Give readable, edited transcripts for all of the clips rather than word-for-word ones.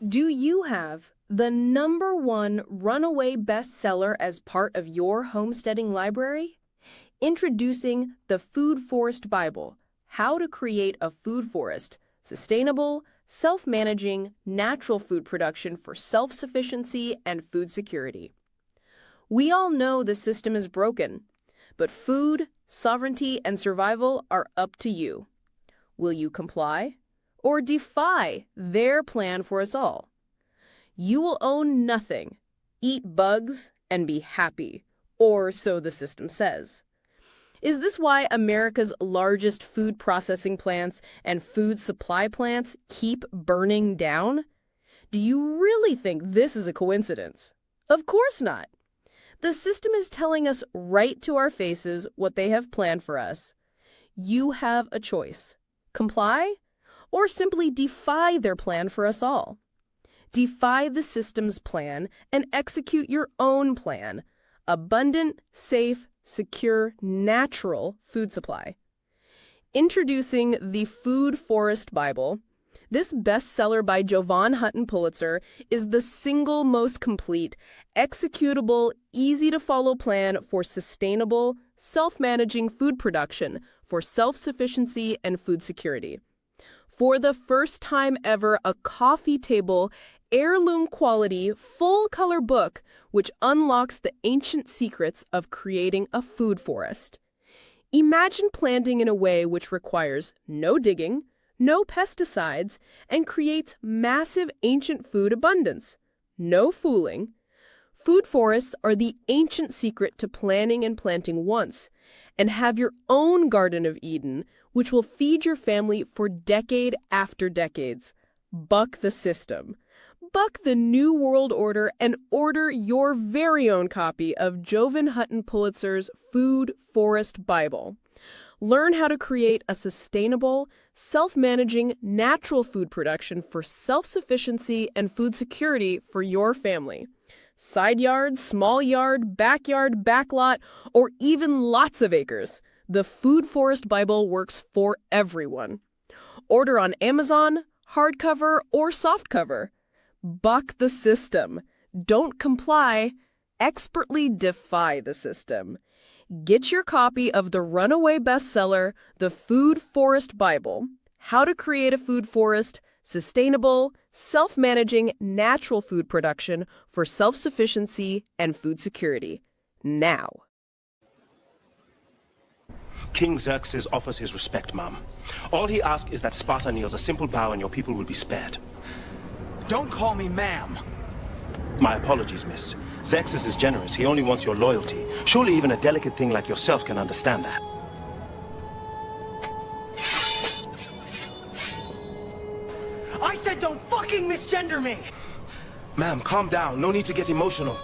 Do you have the #1 runaway bestseller as part of your homesteading library? Introducing the Food Forest Bible, How to Create a Food Forest, Sustainable, Self-Managing, Natural Food Production for Self-Sufficiency and Food Security. We all know the system is broken, but food, sovereignty, and survival are up to you. Will you comply or defy their plan for us all? You will own nothing, eat bugs, and be happy, or so the system says. Is this why America's largest food processing plants and food supply plants keep burning down? Do you really think this is a coincidence? Of course not. The system is telling us right to our faces what they have planned for us. You have a choice. Comply or simply defy their plan for us all. Defy the system's plan and execute your own plan. Abundant, safe, secure, natural food supply. Introducing the Food Forest Bible, this bestseller by Jovan Hutton Pulitzer is the single most complete, executable, easy-to-follow plan for sustainable, self-managing food production for self-sufficiency and food security. For the first time ever, a coffee table, heirloom quality, full-color book which unlocks the ancient secrets of creating a food forest. Imagine planting in a way which requires no digging, no pesticides, and creates massive ancient food abundance. No fooling. Food forests are the ancient secret to planning and planting once, and have your own Garden of Eden, which will feed your family for decade after decades. Buck the system. Buck the New World Order and order your very own copy of Jovan Hutton Pulitzer's Food Forest Bible. Learn how to create a sustainable, self-managing, natural food production for self-sufficiency and food security for your family. Side yard, small yard, backyard, backlot, or even lots of acres. The Food Forest Bible works for everyone. Order on Amazon, hardcover, or softcover. Buck the system. Don't comply. Expertly defy the system. Get your copy of the runaway bestseller, The Food Forest Bible, How to Create a Food Forest, Sustainable, Self-Managing, Natural Food Production for Self-Sufficiency and Food Security. Now. King Xerxes offers his respect, ma'am. All he asks is that Sparta kneels a simple bow and your people will be spared. Don't call me ma'am. My apologies, miss. Xerxes is generous. He only wants your loyalty. Surely even a delicate thing like yourself can understand that. I said don't fucking misgender me! Ma'am, calm down. No need to get emotional.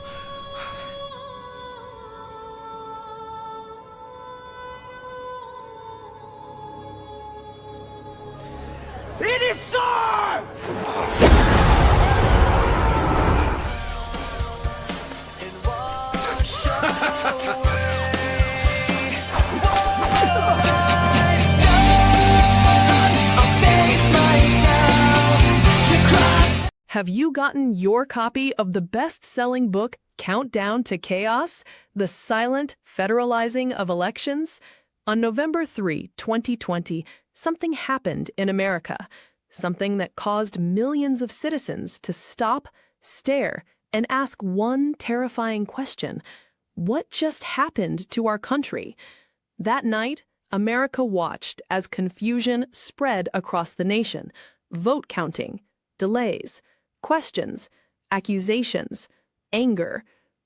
It is sir! Have you gotten your copy of the best-selling book, Countdown to Chaos? The Silent Federalizing of Elections? On November 3, 2020, something happened in America. Something that caused millions of citizens to stop, stare, and ask one terrifying question. What just happened to our country? That night, America watched as confusion spread across the nation. Vote counting, delays, questions, accusations, anger,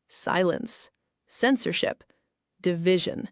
silence, censorship, division.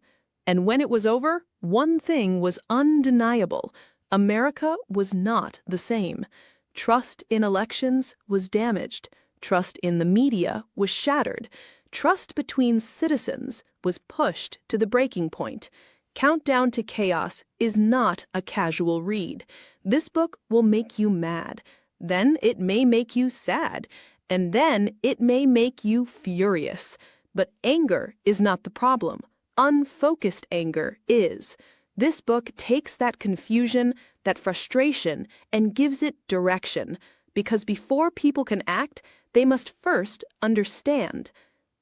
And when it was over, one thing was undeniable. America was not the same. Trust in elections was damaged. Trust in the media was shattered. Trust between citizens was pushed to the breaking point. Countdown to Chaos is not a casual read. This book will make you mad. Then it may make you sad. And then it may make you furious. But anger is not the problem. Unfocused anger is. This book takes that confusion, that frustration, and gives it direction. because before people can act, they must first understand.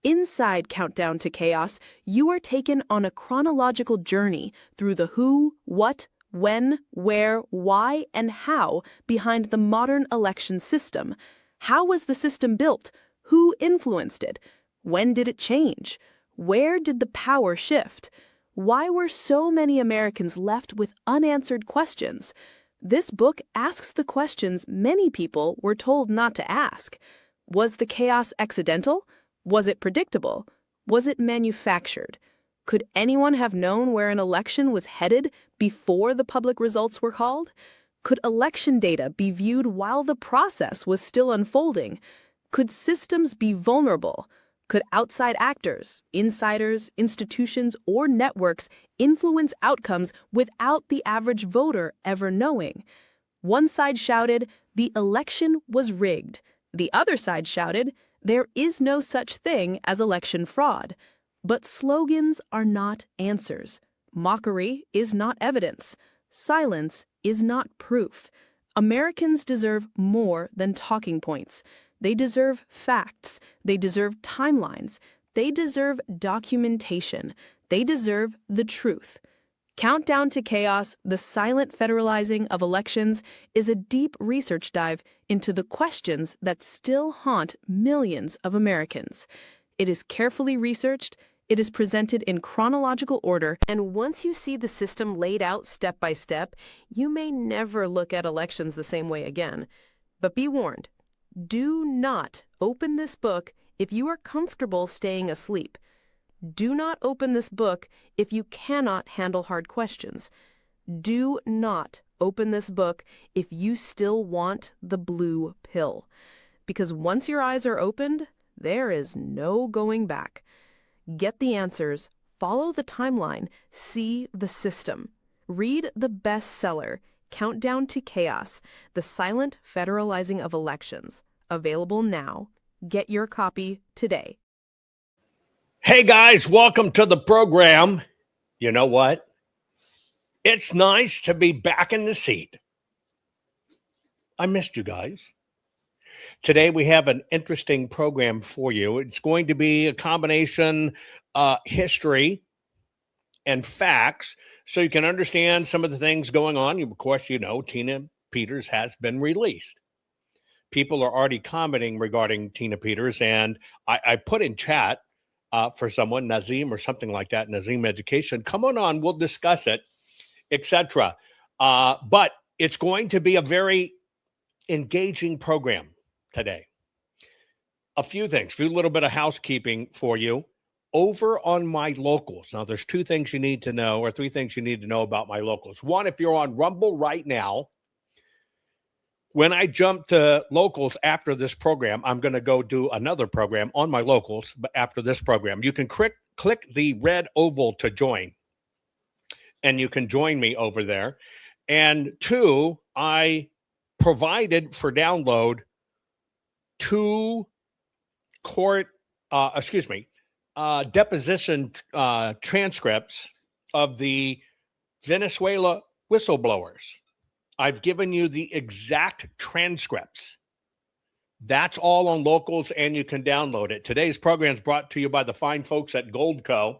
Inside Countdown to Chaos, you are taken on a chronological journey through the who, what, when, where, why, and how behind the modern election system. How was the system built? Who influenced it? When did it change? Where did the power shift? Why were so many Americans left with unanswered questions? This book asks the questions many people were told not to ask. Was the chaos accidental? Was it predictable? Was it manufactured? Could anyone have known where an election was headed before the public results were called? Could election data be viewed while the process was still unfolding? Could systems be vulnerable? Could outside actors, insiders, institutions, or networks influence outcomes without the average voter ever knowing? One side shouted, the election was rigged. The other side shouted, there is no such thing as election fraud. But slogans are not answers. Mockery is not evidence. Silence is not proof. Americans deserve more than talking points. They deserve facts. They deserve timelines. They deserve documentation. They deserve the truth. Countdown to Chaos, The Silent Federalizing of Elections is a deep research dive into the questions that still haunt millions of Americans. It is carefully researched, it is presented in chronological order, and once you see the system laid out step by step, you may never look at elections the same way again. But be warned, do not open this book if you are comfortable staying asleep. Do not open this book if you cannot handle hard questions. Do not open this book if you still want the blue pill. Because once your eyes are opened, there is no going back. Get the answers, follow the timeline, see the system. Read the bestseller, Countdown to Chaos, The Silent Federalizing of Elections. Available now. Get your copy today. Hey guys, welcome to the program. You know what? It's nice to be back in the seat. I missed you guys. Today we have an interesting program for you. It's going to be a combination history and facts so you can understand some of the things going on. Of course, you know, Tina Peters has been released. People are already commenting regarding Tina Peters, and I put in chat for someone, Nazim or something like that, Nazim Education. Come on, we'll discuss it, etc. But it's going to be a very engaging program today. A few things, a little bit of housekeeping for you. Over on my locals. Now, there's two things you need to know, or three things you need to know about my locals. One, if you're on Rumble right now, when I jump to locals after this program, I'm going to go do another program on my locals, but after this program, you can click the red oval to join, and you can join me over there. And two, I provided for download two deposition transcripts of the Venezuela whistleblowers. I've given you the exact transcripts. That's all on locals, and you can download it. Today's program is brought to you by the fine folks at Goldco.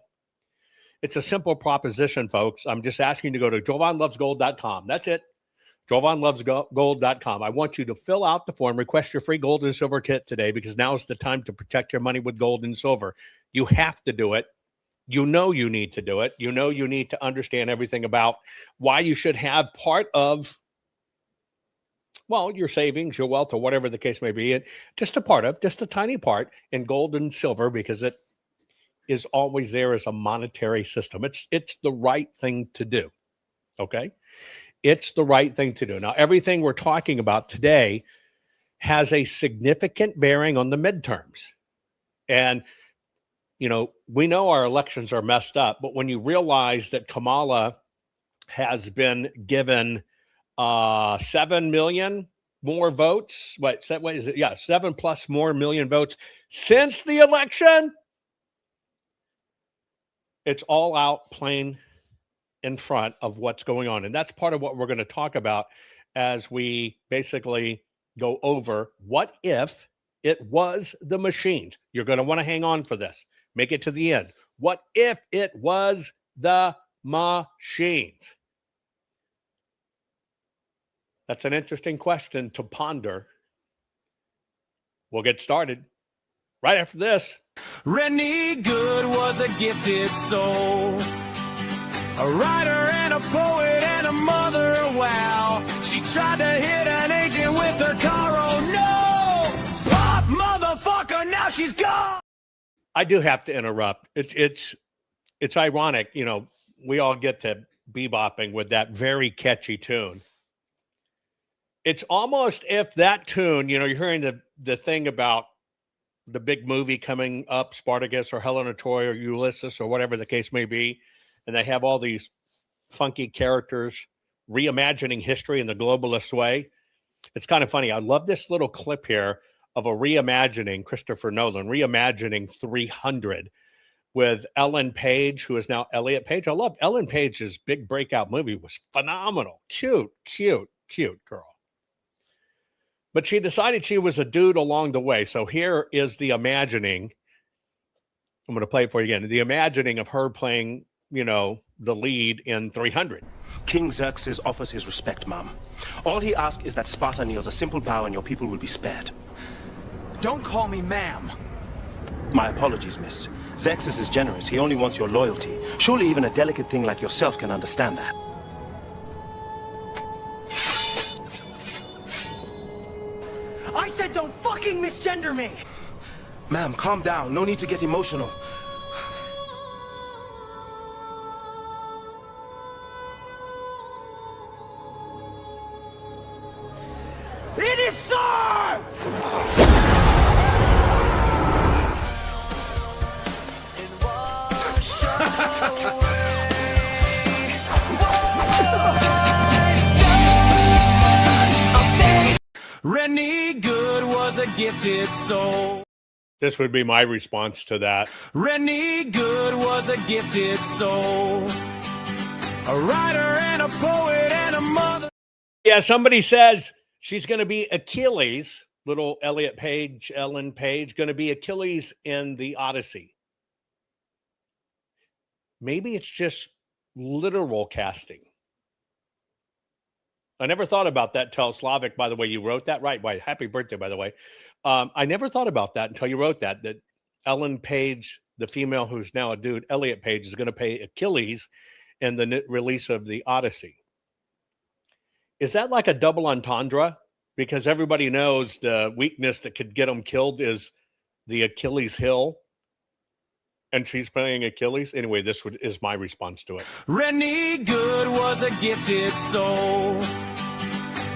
It's a simple proposition, folks. I'm just asking you to go to jovanlovesgold.com. That's it. jovanlovesgold.com. I want you to fill out the form, request your free gold and silver kit today, because now is the time to protect your money with gold and silver. You have to do it. You know you need to do it. You know you need to understand everything about why you should have part of, well, your savings, your wealth, or whatever the case may be, and just a tiny part in gold and silver, because it is always there as a monetary system. It's the right thing to do. Okay? It's the right thing to do. Now, everything we're talking about today has a significant bearing on the midterms. And, you know, we know our elections are messed up, but when you realize that Kamala has been given 7 million more votes, what is it? Yeah, 7+ more million votes since the election, it's all out plain in front of what's going on. And that's part of what we're going to talk about as we basically go over what if it was the machines. You're going to want to hang on for this. Make it to the end. What if it was the machines? That's an interesting question to ponder. We'll get started right after this. Rennie Good was a gifted soul, a writer and a poet and a mother, wow. She tried to hit an agent with her car, oh no! Pop, motherfucker, now she's gone! I do have to interrupt. It's ironic, you know, we all get to bebopping with that very catchy tune. It's almost if that tune, you know, you're hearing the thing about the big movie coming up, Spartacus or Helen of Troy or Ulysses or whatever the case may be, and they have all these funky characters reimagining history in the globalist way. It's kind of funny. I love this little clip here of a reimagining, Christopher Nolan, reimagining 300 with Ellen Page, who is now Elliot Page. I love Ellen Page's big breakout movie. Was phenomenal. Cute girl. But she decided she was a dude along the way. So here is the imagining. I'm going to play it for you again. The imagining of her playing, you know, the lead in 300. King Xerxes offers his respect, ma'am. All he asks is that Sparta kneels a simple bow and your people will be spared. Don't call me ma'am. My apologies, miss. Xerxes is generous. He only wants your loyalty. Surely even a delicate thing like yourself can understand that. I said don't fucking misgender me! Ma'am, calm down. No need to get emotional. It is sir! Rennie Good was a gifted soul. This would be my response to that. Rennie Good was a gifted soul, a writer and a poet and a mother. Yeah, somebody says she's going to be Achilles, little Ellen Page, going to be Achilles in the Odyssey. Maybe it's just literal casting. I never thought about that till Slavic, by the way, you wrote that, right? Why, happy birthday, by the way. I never thought about that until you wrote that Ellen Page, the female who's now a dude, Elliot Page, is going to play Achilles in the release of the Odyssey. Is that like a double entendre? Because everybody knows the weakness that could get them killed is the Achilles heel. And she's playing Achilles. Anyway, this is my response to it. Rennie Good was a gifted soul,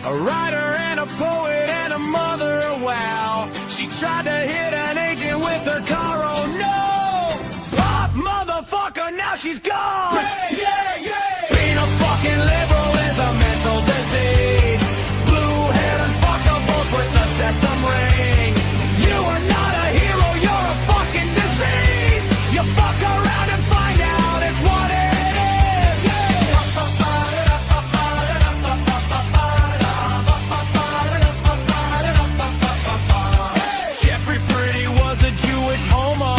a writer and a poet and a mother, wow. She tried to hit an agent with her car, oh no! Pop, motherfucker, now she's gone! Yeah! Being a fucking liberal is a mental disease. Blue-haired and fuckables with the septum ring. You are not a hero, you're a fucking disease! You fuck around and find out it's what it is! Jeffrey Pretty was a Jewish homo.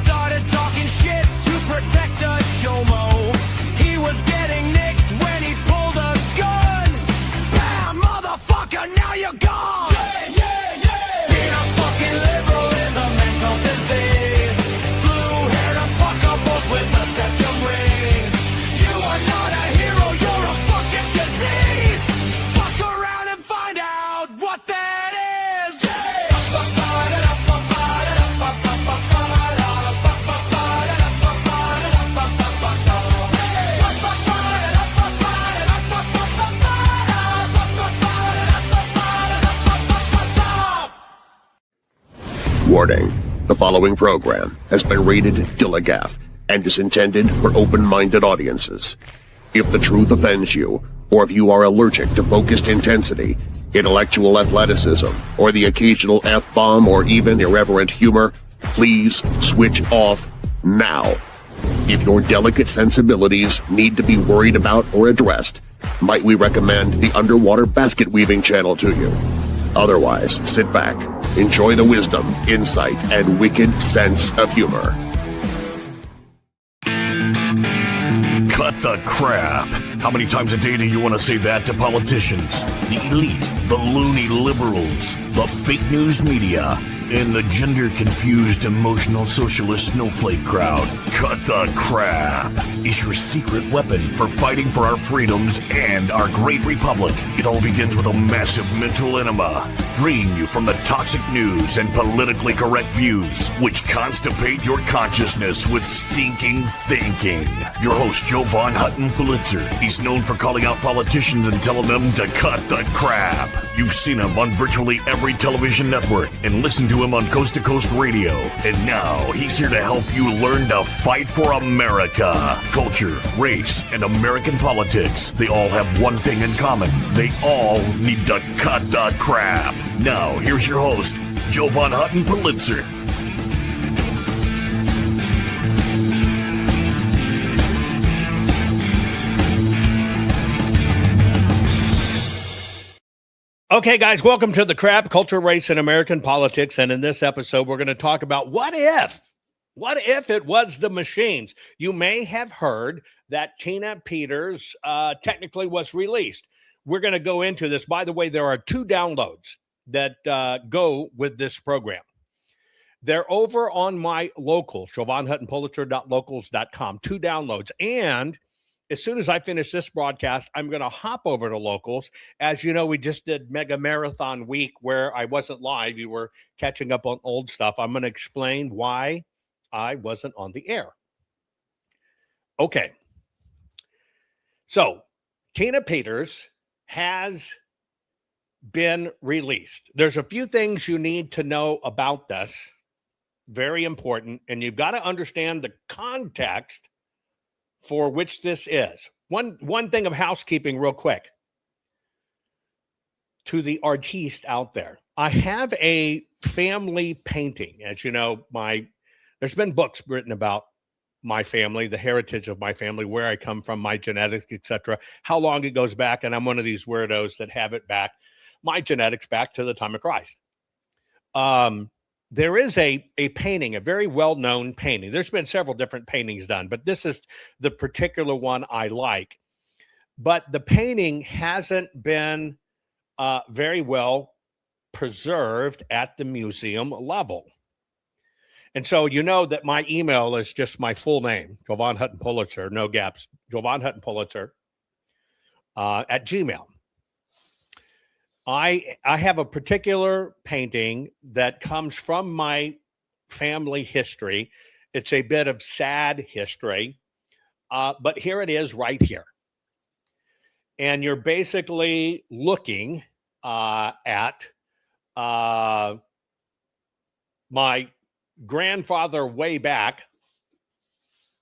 Started talking shit to protect a chomo. He was getting nicked when he pulled a gun. Bam, motherfucker, now you're gone! Yeah! Being a fucking liberal is a mental disease. Blue-haired and fuckables with a septum ring. You are not a hero, you're a fucking disease. Fuck around and find out what that is. Warning. The following program has been rated Dilligaff and is intended for open-minded audiences. If the truth offends you, or if you are allergic to focused intensity, intellectual athleticism, or the occasional F-bomb or even irreverent humor, please switch off now. If your delicate sensibilities need to be worried about or addressed, might we recommend the Underwater Basket Weaving channel to you? Otherwise, sit back, enjoy the wisdom, insight, and wicked sense of humor. Cut the crap. How many times a day do you want to say that to politicians, the elite, the loony liberals, the fake news media, and the gender-confused, emotional socialist snowflake crowd? Cut the crap is your secret weapon for fighting for our freedoms and our great republic. It all begins with a massive mental enema, freeing you from the toxic news and politically correct views, which constipate your consciousness with stinking thinking. Your host, Jovan Hutton Pulitzer. He's known for calling out politicians and telling them to cut the crap. You've seen him on virtually every television network and listened to him on Coast to Coast Radio. And now he's here to help you learn to fight for America. Culture, race, and American politics. They all have one thing in common. They all need to cut the crap. Now, here's your host, Jovan Hutton Pulitzer. Okay, guys, welcome to the Crap, Culture, Race, and American Politics. And in this episode, we're going to talk about what if it was the machines? You may have heard that Tina Peters technically was released. We're going to go into this. By the way, there are 2 downloads that go with this program. They're over on my local, JovanHuttonPulitzer.locals.com, 2 downloads. And as soon as I finish this broadcast, I'm going to hop over to Locals. As you know, we just did Mega Marathon Week where I wasn't live. You were catching up on old stuff. I'm going to explain why I wasn't on the air. Okay. So, Tina Peters has been released. There's a few things you need to know about this. Very important. And you've got to understand the context for which this is. One thing of housekeeping real quick to the artiste out there. I have a family painting. As you know, there's been books written about my family, the heritage of my family, where I come from, my genetics, etc., how long it goes back. And I'm one of these weirdos that have it back, my genetics back to the time of Christ. There is a painting, a very well-known painting. There's been several different paintings done, but this is the particular one I like. But the painting hasn't been very well preserved at the museum level. And so you know that my email is just my full name, Jovan Hutton Pulitzer, no gaps, Jovan Hutton Pulitzer at Gmail. I have a particular painting that comes from my family history. It's a bit of sad history, but here it is right here. And you're basically looking at my grandfather way back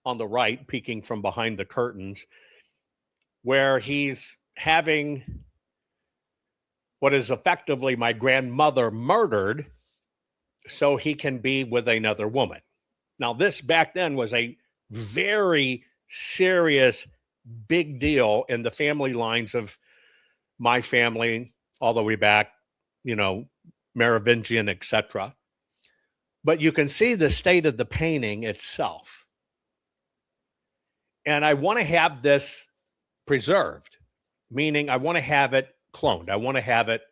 on the right, peeking from behind the curtains, where he's having what is effectively my grandmother murdered so he can be with another woman. Now, this back then was a very serious, big deal in the family lines of my family, all the way back, Merovingian, etc. But you can see the state of the painting itself. And I want to have this preserved, meaning I want to have it cloned. I want to have it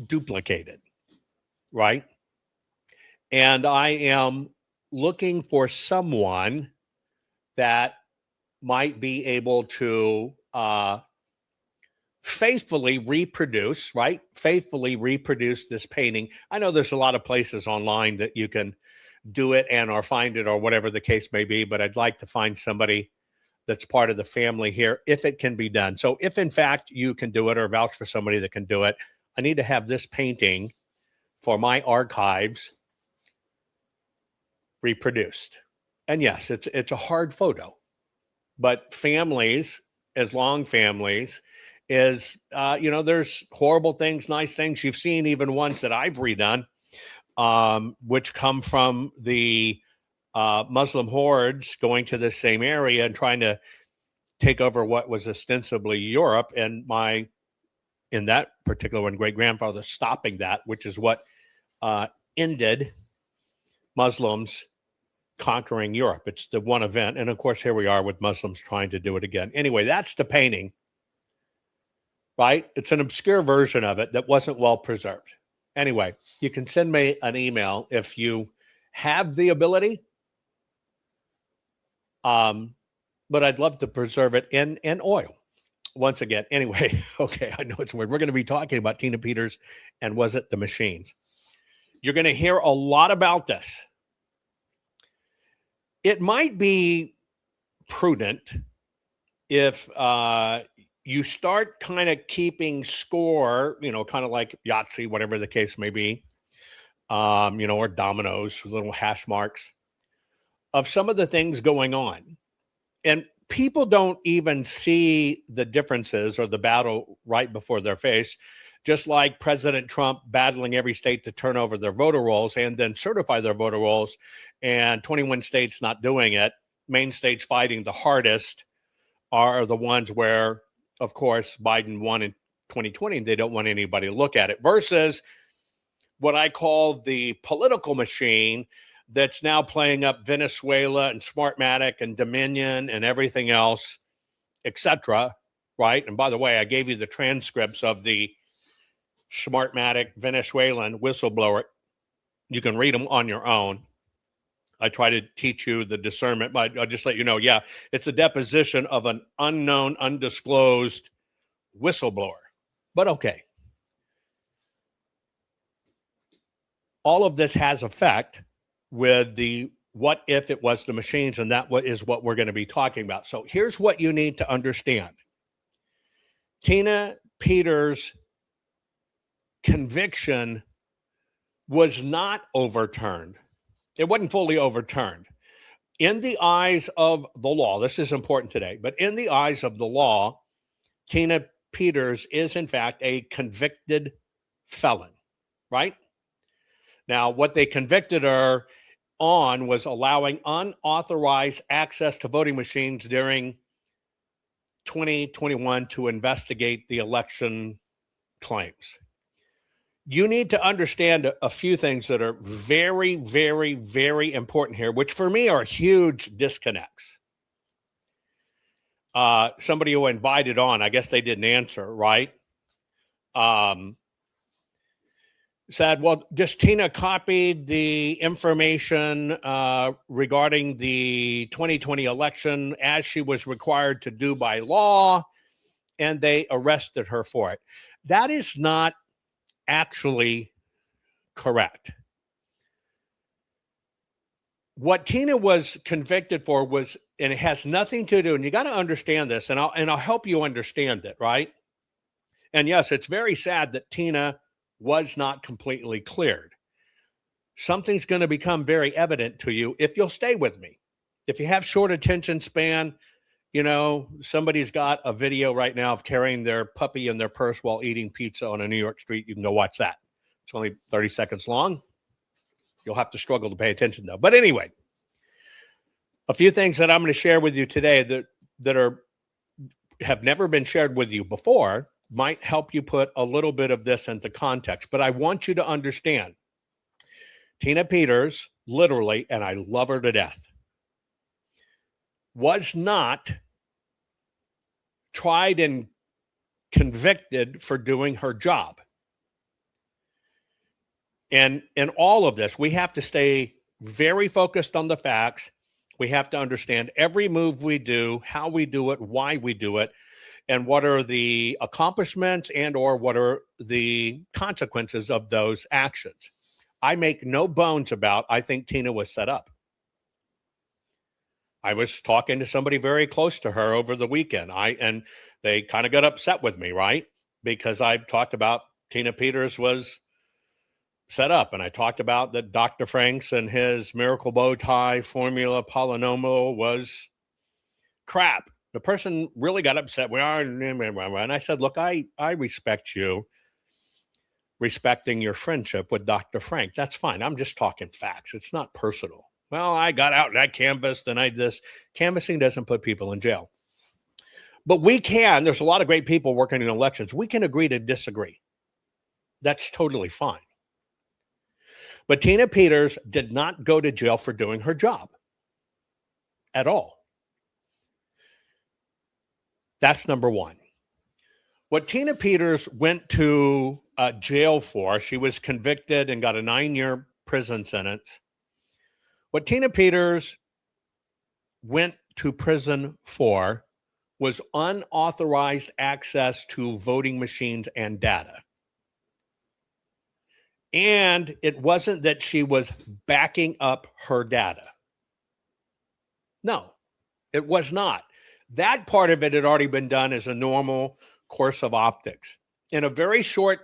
duplicated, right? And I am looking for someone that might be able to faithfully reproduce, right? Faithfully reproduce this painting. I know there's a lot of places online that you can do it and or find it or whatever the case may be, but I'd like to find somebody that's part of the family here, if it can be done. So if in fact you can do it or vouch for somebody that can do it, I need to have this painting for my archives reproduced. And yes, it's a hard photo, but families, as long families, is, there's horrible things, nice things. You've seen even ones that I've redone, which come from the Muslim hordes going to the same area and trying to take over what was ostensibly Europe, and in that particular one, great-grandfather stopping that, which is what ended Muslims conquering Europe. It's the one event. And of course, here we are with Muslims trying to do it again. Anyway, that's the painting, right? It's an obscure version of it that wasn't well preserved. Anyway, you can send me an email if you have the ability. But I'd love to preserve it in oil. Once again, anyway, okay, I know it's weird. We're going to be talking about Tina Peters and Was It the Machines? You're going to hear a lot about this. It might be prudent if you start kind of keeping score, kind of like Yahtzee, whatever the case may be, or dominoes, little hash marks of some of the things going on. And people don't even see the differences or the battle right before their face, just like President Trump battling every state to turn over their voter rolls and then certify their voter rolls, and 21 states not doing it. Main states fighting the hardest are the ones where, of course, Biden won in 2020, and they don't want anybody to look at it, versus what I call the political machine that's now playing up Venezuela and Smartmatic and Dominion and everything else, etc. Right? And by the way, I gave you the transcripts of the Smartmatic Venezuelan whistleblower. You can read them on your own. I try to teach you the discernment, but I'll just let you know, yeah, it's a deposition of an unknown, undisclosed whistleblower. But okay. All of this has effect with the what if it was the machines, and that is what we're going to be talking about. So here's what you need to understand. Tina Peters' conviction was not overturned. It wasn't fully overturned. In the eyes of the law, this is important today, but in the eyes of the law, Tina Peters is in fact a convicted felon, right? Now, what they convicted her on was allowing unauthorized access to voting machines during 2021 to investigate the election claims. You need to understand a few things that are very, very, very important here, which for me are huge disconnects. Somebody who invited on, I guess they didn't answer, right? Said, well, just Tina copied the information regarding the 2020 election as she was required to do by law, and they arrested her for it. That is not actually correct. What Tina was convicted for was, and it has nothing to do, and you got to understand this, and I'll help you understand it, right? And yes, it's very sad that Tina was not completely cleared. Something's going to become very evident to you if you'll stay with me. If you have short attention span, somebody's got a video right now of carrying their puppy in their purse while eating pizza on a New York street. You can go watch that. It's only 30 seconds long. You'll have to struggle to pay attention, though. But anyway, a few things that I'm going to share with you today that have never been shared with you before might help you put a little bit of this into context. But I want you to understand, Tina Peters, literally, and I love her to death, was not tried and convicted for doing her job. And in all of this, we have to stay very focused on the facts. We have to understand every move we do, how we do it, why we do it, and what are the accomplishments and or what are the consequences of those actions. I make no bones about, I think Tina was set up. I was talking to somebody very close to her over the weekend. And they kind of got upset with me, right? Because I talked about Tina Peters was set up. And I talked about that Dr. Franks and his miracle bow tie formula polynomial was crap. The person really got upset. And I said, look, I respect you respecting your friendship with Dr. Frank. That's fine. I'm just talking facts. It's not personal. Well, I got out and I canvassed and I did this. Canvassing doesn't put people in jail. But there's a lot of great people working in elections. We can agree to disagree. That's totally fine. But Tina Peters did not go to jail for doing her job at all. That's number one. What Tina Peters went to jail for, she was convicted and got a 9-year prison sentence. What Tina Peters went to prison for was unauthorized access to voting machines and data. And it wasn't that she was backing up her data. No, it was not. That part of it had already been done as a normal course of optics. In a very short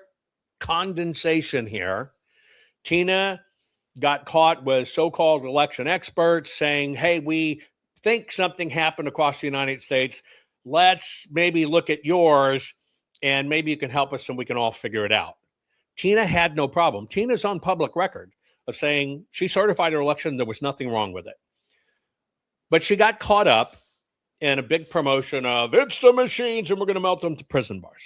condensation here, Tina got caught with so-called election experts saying, hey, we think something happened across the United States. Let's maybe look at yours and maybe you can help us and we can all figure it out. Tina had no problem. Tina's on public record of saying she certified her election. There was nothing wrong with it. But she got caught up in a big promotion of it's the machines and we're going to melt them to prison bars.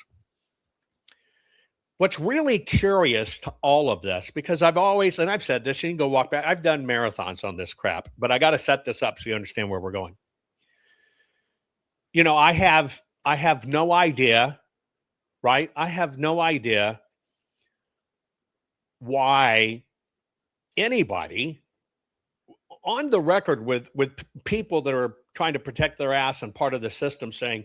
What's really curious to all of this, because I've said this, you can go walk back. I've done marathons on this crap, but I got to set this up so you understand where we're going. You know, I have no idea, right? I have no idea why anybody on the record with people that are trying to protect their ass and part of the system saying,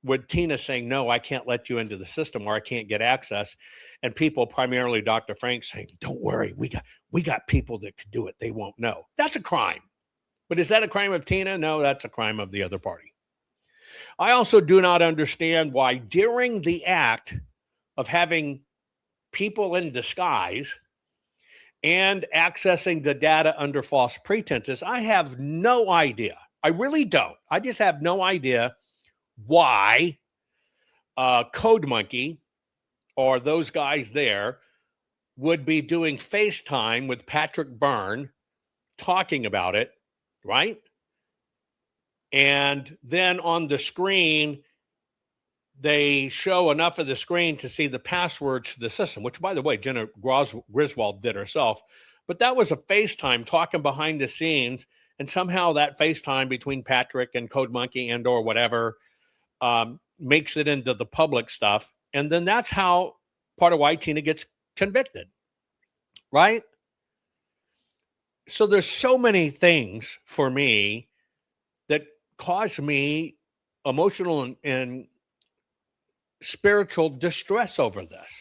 with Tina saying, no, I can't let you into the system or I can't get access. And people, primarily Dr. Frank, saying, don't worry, we got people that could do it. They won't know. That's a crime. But is that a crime of Tina? No, that's a crime of the other party. I also do not understand why during the act of having people in disguise and accessing the data under false pretenses, I have no idea. I really don't. I just have no idea why Code Monkey or those guys there would be doing FaceTime with Patrick Byrne talking about it, right? And then on the screen, they show enough of the screen to see the passwords to the system, which, by the way, Jenna Griswold did herself. But that was a FaceTime talking behind the scenes, and somehow that FaceTime between Patrick and Code Monkey and or whatever makes it into the public stuff. And then that's how part of why Tina gets convicted, right? So there's so many things for me that cause me emotional and spiritual distress over this,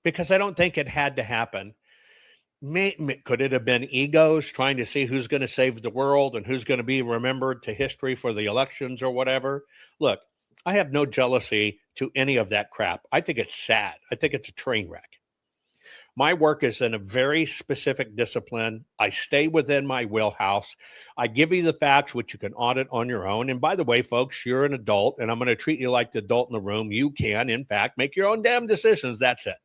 because I don't think it had to happen. Could it have been egos trying to see who's going to save the world and who's going to be remembered to history for the elections or whatever? Look, I have no jealousy to any of that crap. I think it's sad. I think it's a train wreck. My work is in a very specific discipline. I stay within my wheelhouse. I give you the facts, which you can audit on your own. And by the way, folks, you're an adult, and I'm going to treat you like the adult in the room. You can, in fact, make your own damn decisions. That's it.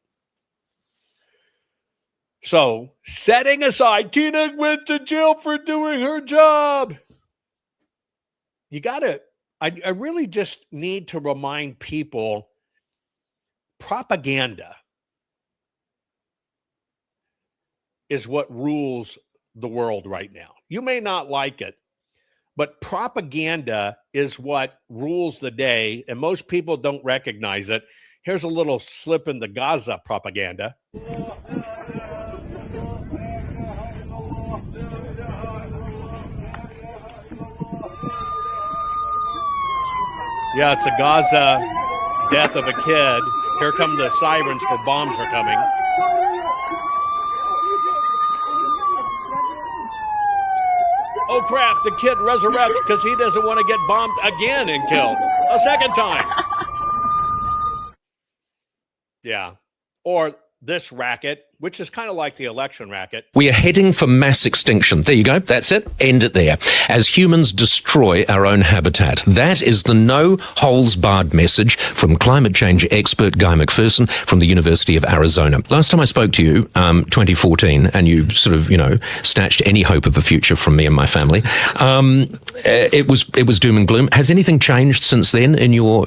So, setting aside, Tina went to jail for doing her job. I really just need to remind people, propaganda is what rules the world right now. You may not like it, but propaganda is what rules the day, and most people don't recognize it. Here's a little slip in the Gaza propaganda. Yeah, it's a Gaza death of a kid. Here come the sirens for bombs are coming. Oh, crap, the kid resurrects because he doesn't want to get bombed again and killed a second time. Yeah. Or this racket. which is kind of like the election racket. We are heading for mass extinction. There you go. That's it. End it there. As humans destroy our own habitat. That is the no holes barred message from climate change expert Guy McPherson from the University of Arizona. Last time I spoke to you, 2014, and you sort of, snatched any hope of a future from me and my family. It was doom and gloom. Has anything changed since then in your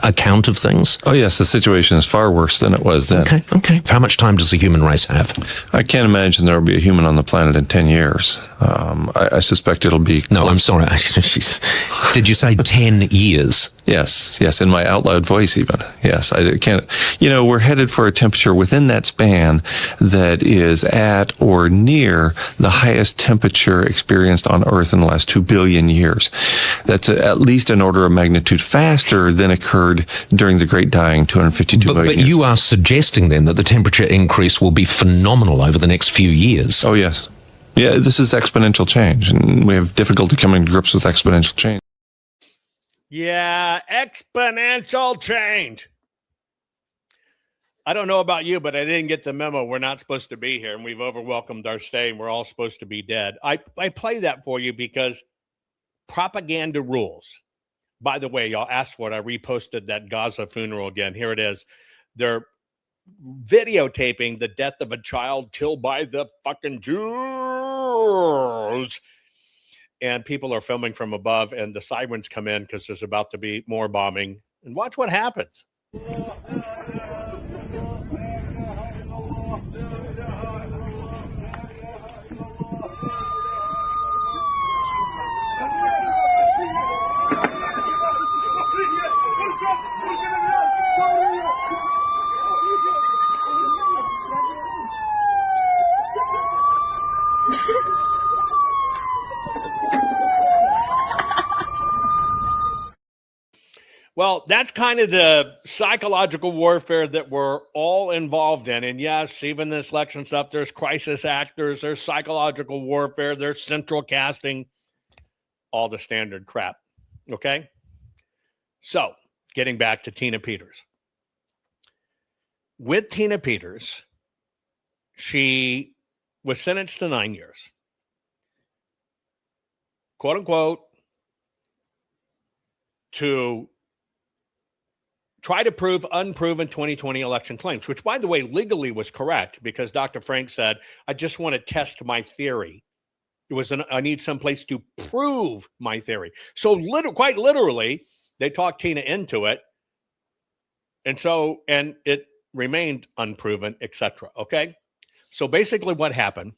account of things? Oh yes, the situation is far worse than it was then. Okay. How much time does the human race have? I can't imagine there will be a human on the planet in 10 years. I suspect it'll be... No, I'm sorry. Did you say 10 years? Yes, in my out loud voice even. Yes, I can't... we're headed for a temperature within that span that is at or near the highest temperature experienced on Earth in the last 2 billion years. That's at least an order of magnitude faster than occurred during the Great Dying 252 million years. But you are suggesting then that the temperature increase will be phenomenal over the next few years. Oh, yes. Yeah, this is exponential change, and we have difficulty coming to grips with exponential change. Yeah, exponential change. I don't know about you, but I didn't get the memo. We're not supposed to be here, and we've overwhelmed our stay, and we're all supposed to be dead. I play that for you because propaganda rules. By the way, y'all asked for it. I reposted that Gaza funeral again. Here it is. They're videotaping the death of a child killed by the fucking Jews. And people are filming from above, and the sirens come in because there's about to be more bombing. And watch what happens. Well, that's kind of the psychological warfare that we're all involved in. And yes, even this election stuff, there's crisis actors, there's psychological warfare, there's central casting, all the standard crap. Okay? So, getting back to Tina Peters. With Tina Peters, she was sentenced to 9 years. Quote unquote, to try to prove unproven 2020 election claims, which, by the way, legally was correct because Dr. Frank said, I just want to test my theory. It was I need some place to prove my theory. So quite literally, they talked Tina into it. And it remained unproven, etc. Okay. So basically what happened,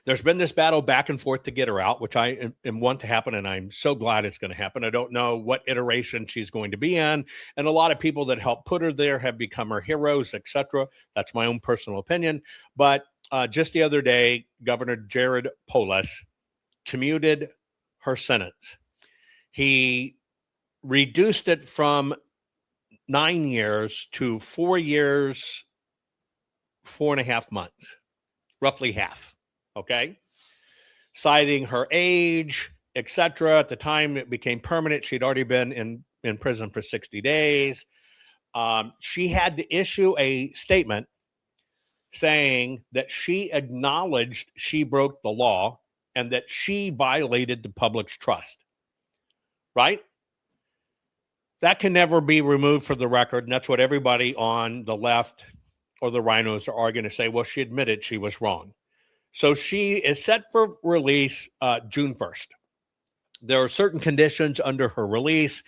there's been this battle back and forth to get her out, which I want to happen, and I'm so glad it's going to happen. I don't know what iteration she's going to be in, and a lot of people that helped put her there have become her heroes, etc. That's my own personal opinion. But just the other day, Governor Jared Polis commuted her sentence. He reduced it from 9 years to 4 years, 4.5 months, roughly half. Okay, citing her age, etc. At the time it became permanent, she'd already been in prison for 60 days. She had to issue a statement saying that she acknowledged she broke the law and that she violated the public's trust. Right? That can never be removed from the record, and that's what everybody on the left or the rhinos are going to say. Well, she admitted she was wrong. So she is set for release June 1st. There are certain conditions under her release,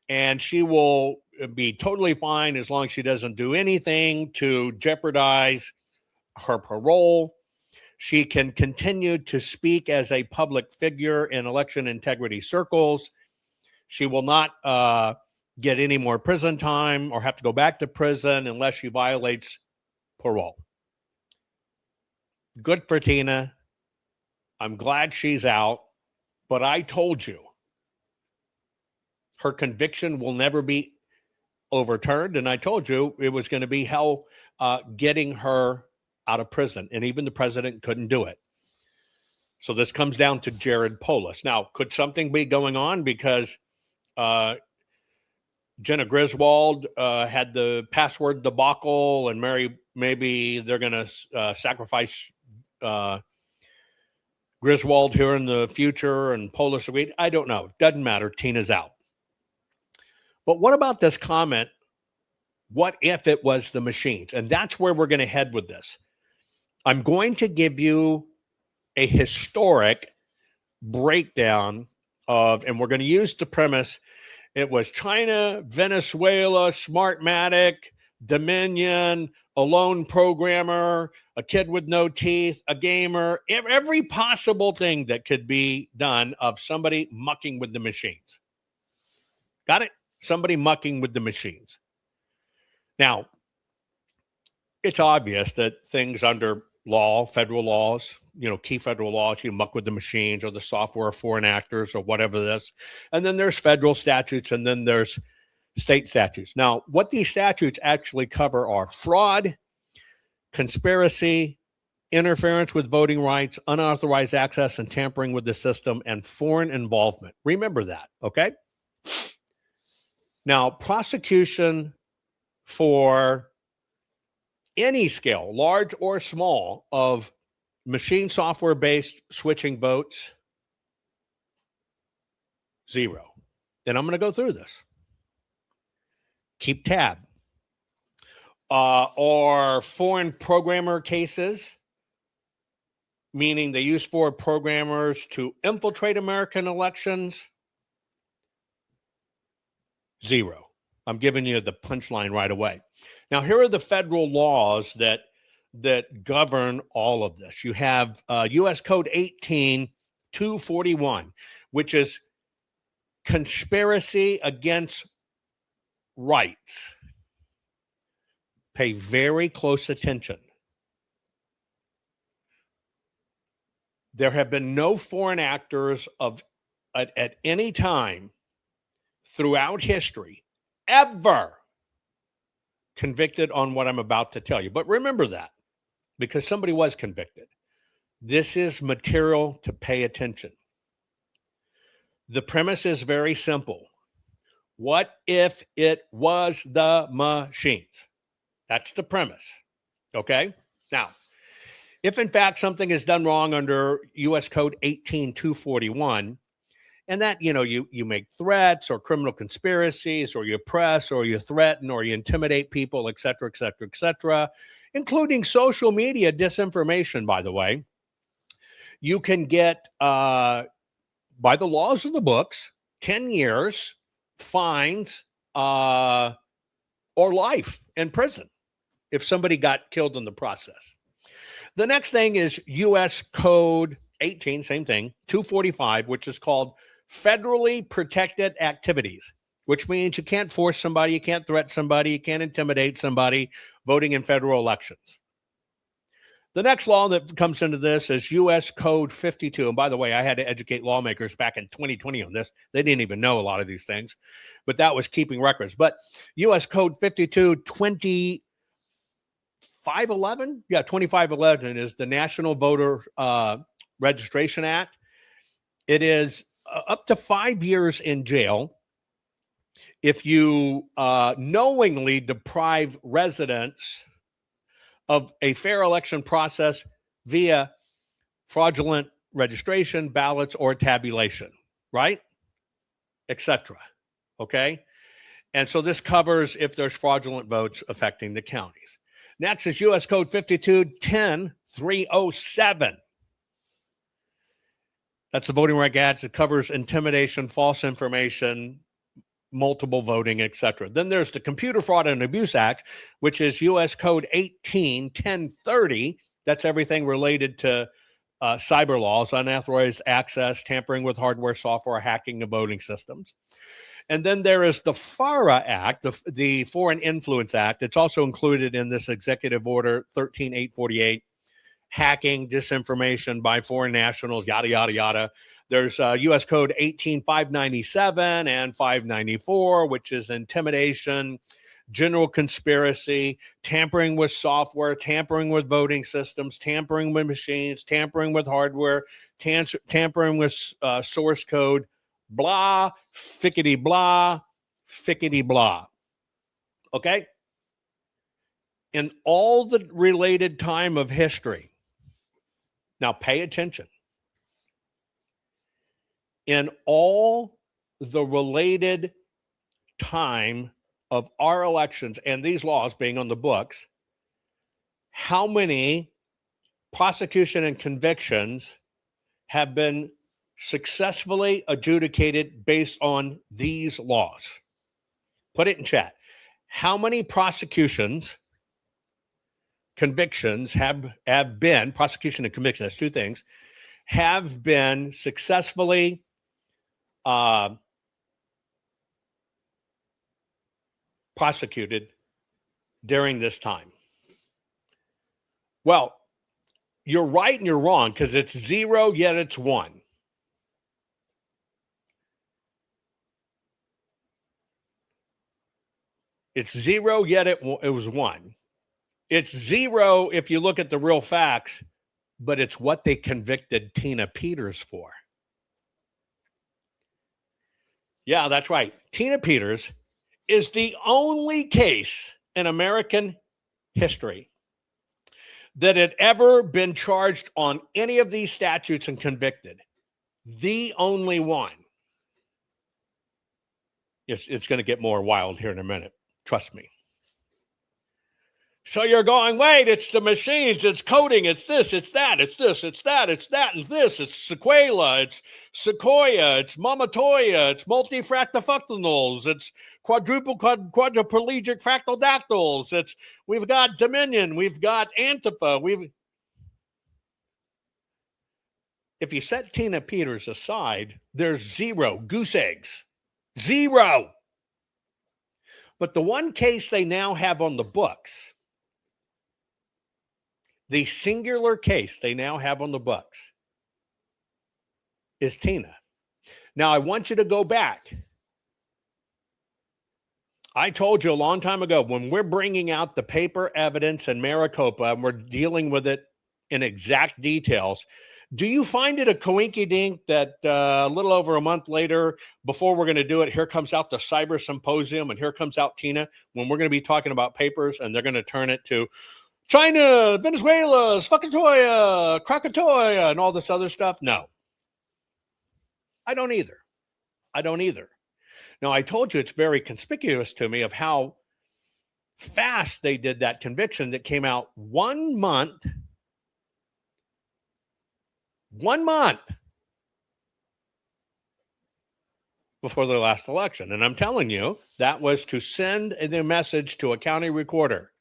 and she will be totally fine as long as she doesn't do anything to jeopardize her parole. She can continue to speak as a public figure in election integrity circles. She will not get any more prison time or have to go back to prison unless she violates parole. Good for Tina. I'm glad she's out. But I told you, her conviction will never be overturned. And I told you it was going to be hell getting her out of prison. And even the president couldn't do it. So this comes down to Jared Polis. Now, could something be going on? Because Jenna Griswold had the password debacle, and maybe they're going to sacrifice Griswold here in the future, and Pulitzer. I don't know. Doesn't matter. Tina's out. But what about this comment? What if it was the machines? And that's where we're going to head with this. I'm going to give you a historic breakdown of, and we're going to use the premise, it was China, Venezuela, Smartmatic, Dominion, a lone programmer, a kid with no teeth, a gamer, every possible thing that could be done of somebody mucking with the machines. Got it? Somebody mucking with the machines. Now, it's obvious that things under law, federal laws, key federal laws, you muck with the machines or the software of foreign actors or whatever this. And then there's federal statutes, and then there's state statutes. Now, what these statutes actually cover are fraud, conspiracy, interference with voting rights, unauthorized access and tampering with the system, and foreign involvement. Remember that, okay? Now, prosecution for any scale, large or small, of machine software-based switching votes, 0. And I'm going to go through this. Keep tab. Or foreign programmer cases, meaning they use foreign programmers to infiltrate American elections, 0. I'm giving you the punchline right away. Now, here are the federal laws that govern all of this. You have U.S. Code 18-241, which is conspiracy against rights. Pay very close attention. There have been no foreign actors at any time throughout history ever convicted on what I'm about to tell you. But remember that, because somebody was convicted. This is material to pay attention. The premise is very simple. What if it was the machines? That's the premise. Okay? Now, if in fact something is done wrong under U.S. Code 18-241, and that, you make threats or criminal conspiracies, or you oppress, or you threaten, or you intimidate people, et cetera, including social media disinformation, by the way, you can get, by the laws of the books, 10 years, fines, or life in prison if somebody got killed in the process. The next thing is U.S. Code 18, same thing, 245, which is called federally protected activities, which means you can't force somebody, you can't threaten somebody, you can't intimidate somebody voting in federal elections. The next law that comes into this is U.S. Code 52. And by the way, I had to educate lawmakers back in 2020 on this. They didn't even know a lot of these things, but that was keeping records. But U.S. Code 52, 2511? Yeah, 2511 is the National Voter Registration Act. It is up to 5 years in jail if you knowingly deprive residents of a fair election process via fraudulent registration, ballots, or tabulation, right? Etc. Okay? And so this covers if there's fraudulent votes affecting the counties. Next is U.S. Code 52-10-307. That's the Voting Rights Act. It covers intimidation, false information, multiple voting, etc. Then there's the Computer Fraud and Abuse Act, which is U.S. Code 18-1030. That's everything related to cyber laws, unauthorized access, tampering with hardware, software, hacking the voting systems. And then there is the FARA Act, the Foreign Influence Act. It's also included in this Executive Order 13848. Hacking, disinformation by foreign nationals, yada, yada, yada. There's U.S. Code 18597 and 594, which is intimidation, general conspiracy, tampering with software, tampering with voting systems, tampering with machines, tampering with hardware, tampering with source code, blah, fickety blah, fickety blah. Okay? In all the related time of history, now pay attention. In all the related time of our elections and these laws being on the books, how many prosecution and convictions have been successfully adjudicated based on these laws? Put it in chat. How many prosecutions, convictions have been, prosecution and conviction, that's two things, have been successfully prosecuted during this time? Well, you're right and you're wrong, because it's 0, yet it's 1. It's 0, yet it was 1. It's 0 if you look at the real facts, but it's what they convicted Tina Peters for. Yeah, that's right. Tina Peters is the only case in American history that had ever been charged on any of these statutes and convicted. The only one. It's going to get more wild here in a minute. Trust me. So you're going, wait, it's the machines, it's coding, it's this, it's that, it's this, it's that, it's that, and this, it's Sequela, it's Sequoia, it's Mamatoya, it's multifractifunctionals, it's quadriplegic fractodactyls, we've got Dominion, we've got Antifa, if you set Tina Peters aside, there's 0 goose eggs. 0. But the one case they now have on the books, the singular case they now have on the books, is Tina. Now, I want you to go back. I told you a long time ago, when we're bringing out the paper evidence in Maricopa and we're dealing with it in exact details, do you find it a coinkydink that a little over a month later, before we're going to do it, here comes out the Cyber Symposium and here comes out Tina, when we're going to be talking about papers and they're going to turn it to China, Venezuela, Fuckatoya, Krakatoa, and all this other stuff? No. I don't either. Now, I told you it's very conspicuous to me of how fast they did that conviction that came out 1 month before the last election. And I'm telling you, that was to send the message to a county recorder.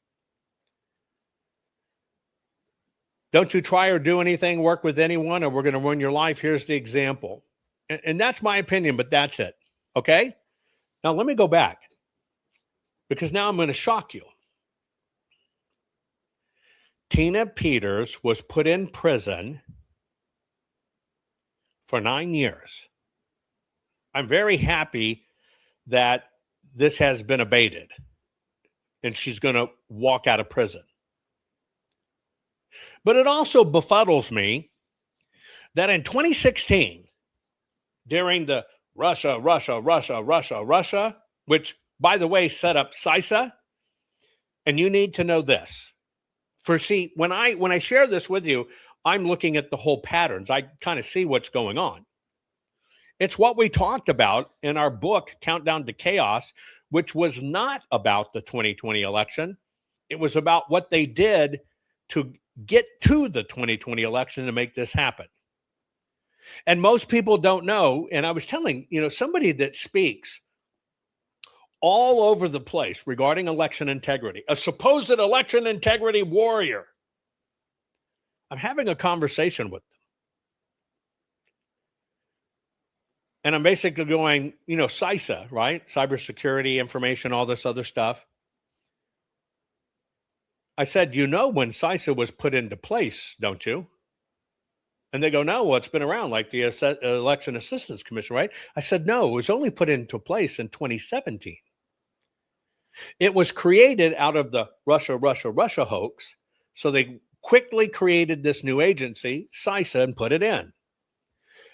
Don't you try or do anything, work with anyone, or we're going to ruin your life. Here's the example. And that's my opinion, but that's it. Okay? Now, let me go back, because now I'm going to shock you. Tina Peters was put in prison for 9 years. I'm very happy that this has been abated and she's going to walk out of prison. But it also befuddles me that in 2016, during the Russia, which, by the way, set up CISA, and you need to know this. See, when I share this with you, I'm looking at the whole patterns. I kind of see what's going on. It's what we talked about in our book, Countdown to Chaos, which was not about the 2020 election. It was about what they did to get to the 2020 election to make this happen. And most people don't know. And I was telling, somebody that speaks all over the place regarding election integrity, a supposed election integrity warrior. I'm having a conversation with them. And I'm basically going, CISA, right? Cybersecurity, information, all this other stuff. I said, when CISA was put into place, don't you? And they go, no, well, it's been around, like the Election Assistance Commission, right? I said, no, it was only put into place in 2017. It was created out of the Russia hoax. So they quickly created this new agency, CISA, and put it in.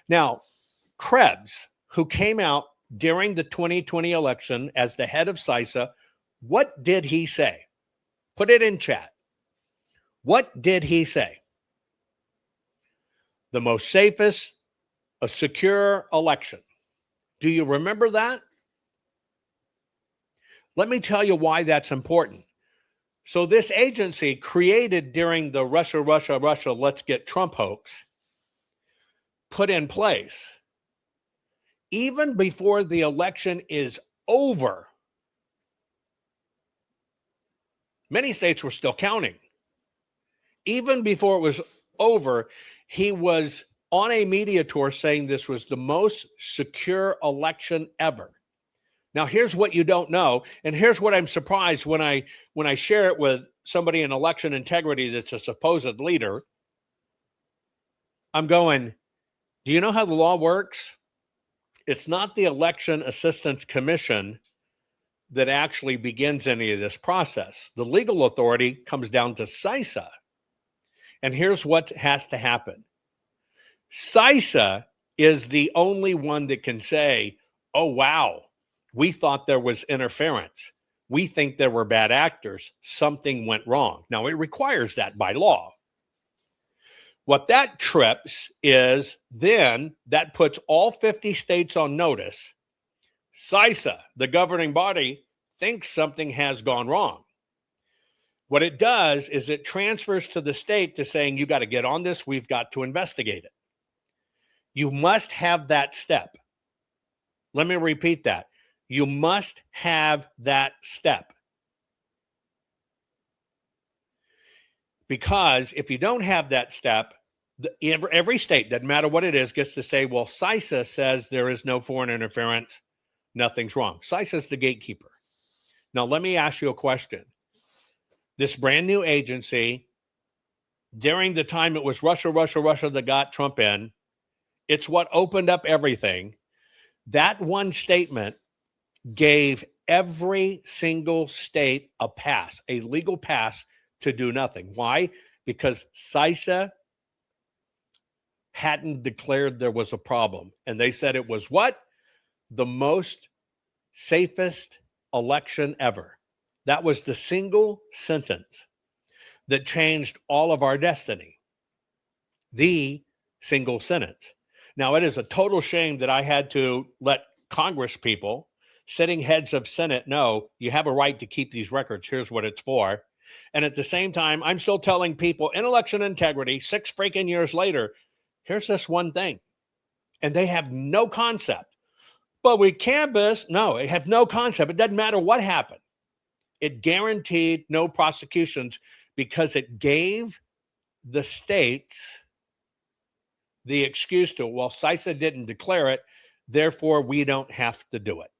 Now, Krebs, who came out during the 2020 election as the head of CISA, what did he say? Put it in chat. What did he say? The most safest, a secure election. Do you remember that? Let me tell you why that's important. So this agency created during the Russia, let's get Trump hoax, put in place, even before the election is over. Many states were still counting. Even before it was over, he was on a media tour saying this was the most secure election ever. Now, here's what you don't know, and here's what I'm surprised when I share it with somebody in election integrity that's a supposed leader. I'm going, do you know how the law works? It's not the Election Assistance Commission that actually begins any of this process. The legal authority comes down to CISA. And here's what has to happen. CISA is the only one that can say, oh, wow, we thought there was interference. We think there were bad actors. Something went wrong. Now, it requires that by law. What that trips is then that puts all 50 states on notice. CISA, the governing body, thinks something has gone wrong. What it does is it transfers to the state to saying, you got to get on this. We've got to investigate it. You must have that step. Let me repeat that. You must have that step. Because if you don't have that step, every state, doesn't matter what it is, gets to say, well, CISA says there is no foreign interference. Nothing's wrong. CISA is the gatekeeper. Now, let me ask you a question. This brand new agency, during the time it was Russia that got Trump in, it's what opened up everything. That one statement gave every single state a pass, a legal pass to do nothing. Why? Because CISA hadn't declared there was a problem. And they said it was what? The most safest election ever. That was the single sentence that changed all of our destiny. The single sentence. Now, it is a total shame that I had to let Congress people, sitting heads of Senate, know you have a right to keep these records. Here's what it's for. And at the same time, I'm still telling people in election integrity, 6 freaking years later, here's this one thing. And they have no concept. But we canvass, no, they have no concept. It doesn't matter what happened. It guaranteed no prosecutions because it gave the states the excuse to, well, CISA didn't declare it, therefore we don't have to do it.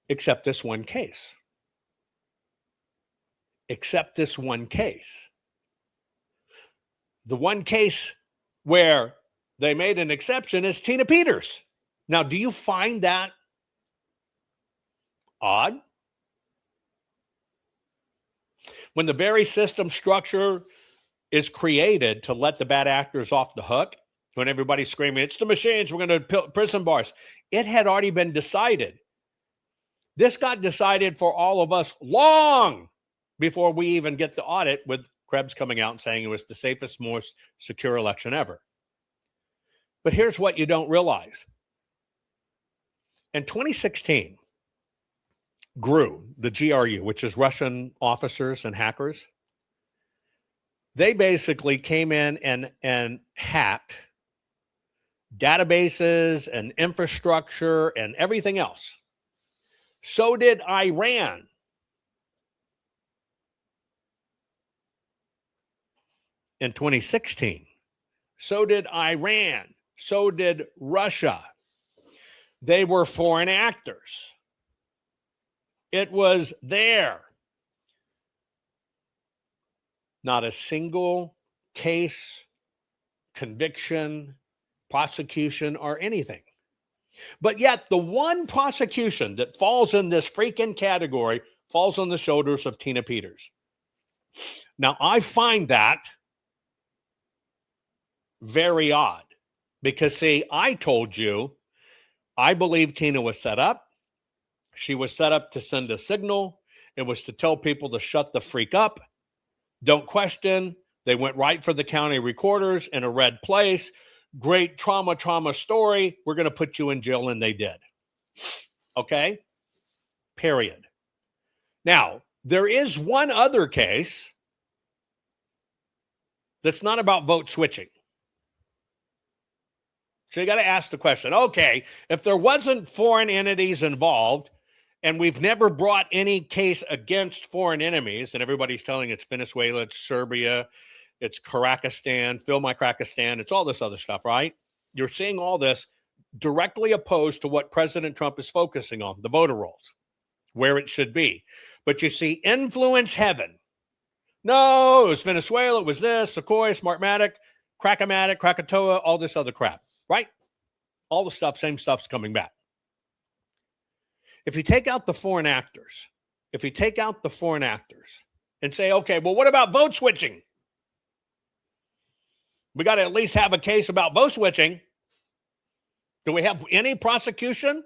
Except this one case. Except this one case. The one case where they made an exception is Tina Peters. Now, do you find that odd? When the very system structure is created to let the bad actors off the hook, when everybody's screaming, it's the machines, we're going to prison bars. It had already been decided. This got decided for all of us long before we even get the audit, with Krebs coming out and saying it was the safest, most secure election ever. But here's what you don't realize. In 2016, GRU, the GRU, which is Russian officers and hackers, they basically came in and hacked databases and infrastructure and everything else. So did Iran. In 2016, so did Iran. So did Russia. They were foreign actors. It was there. Not a single case, conviction, prosecution, or anything. But yet the one prosecution that falls in this freaking category falls on the shoulders of Tina Peters. Now, I find that very odd because, see, I told you I believe Tina was set up. She was set up to send a signal. It was to tell people to shut the freak up. Don't question. They went right for the county recorders in a red place. Great trauma story. We're going to put you in jail, and they did. Okay? Period. Now, there is one other case that's not about vote switching. So you got to ask the question, okay, if there wasn't foreign entities involved, and we've never brought any case against foreign enemies, and everybody's telling it's Venezuela, it's Serbia, it's Kazakhstan, Fill My Krakistan, it's all this other stuff, right? You're seeing all this directly opposed to what President Trump is focusing on, the voter rolls, where it should be. But you see influence heaven. No, it was Venezuela, it was this, Sequoia, Smartmatic, Krakomatic, Krakatoa, all this other crap, right? All the stuff, same stuff's coming back. If you take out the foreign actors, and say, okay, well, what about vote switching? We got to at least have a case about vote switching. Do we have any prosecution?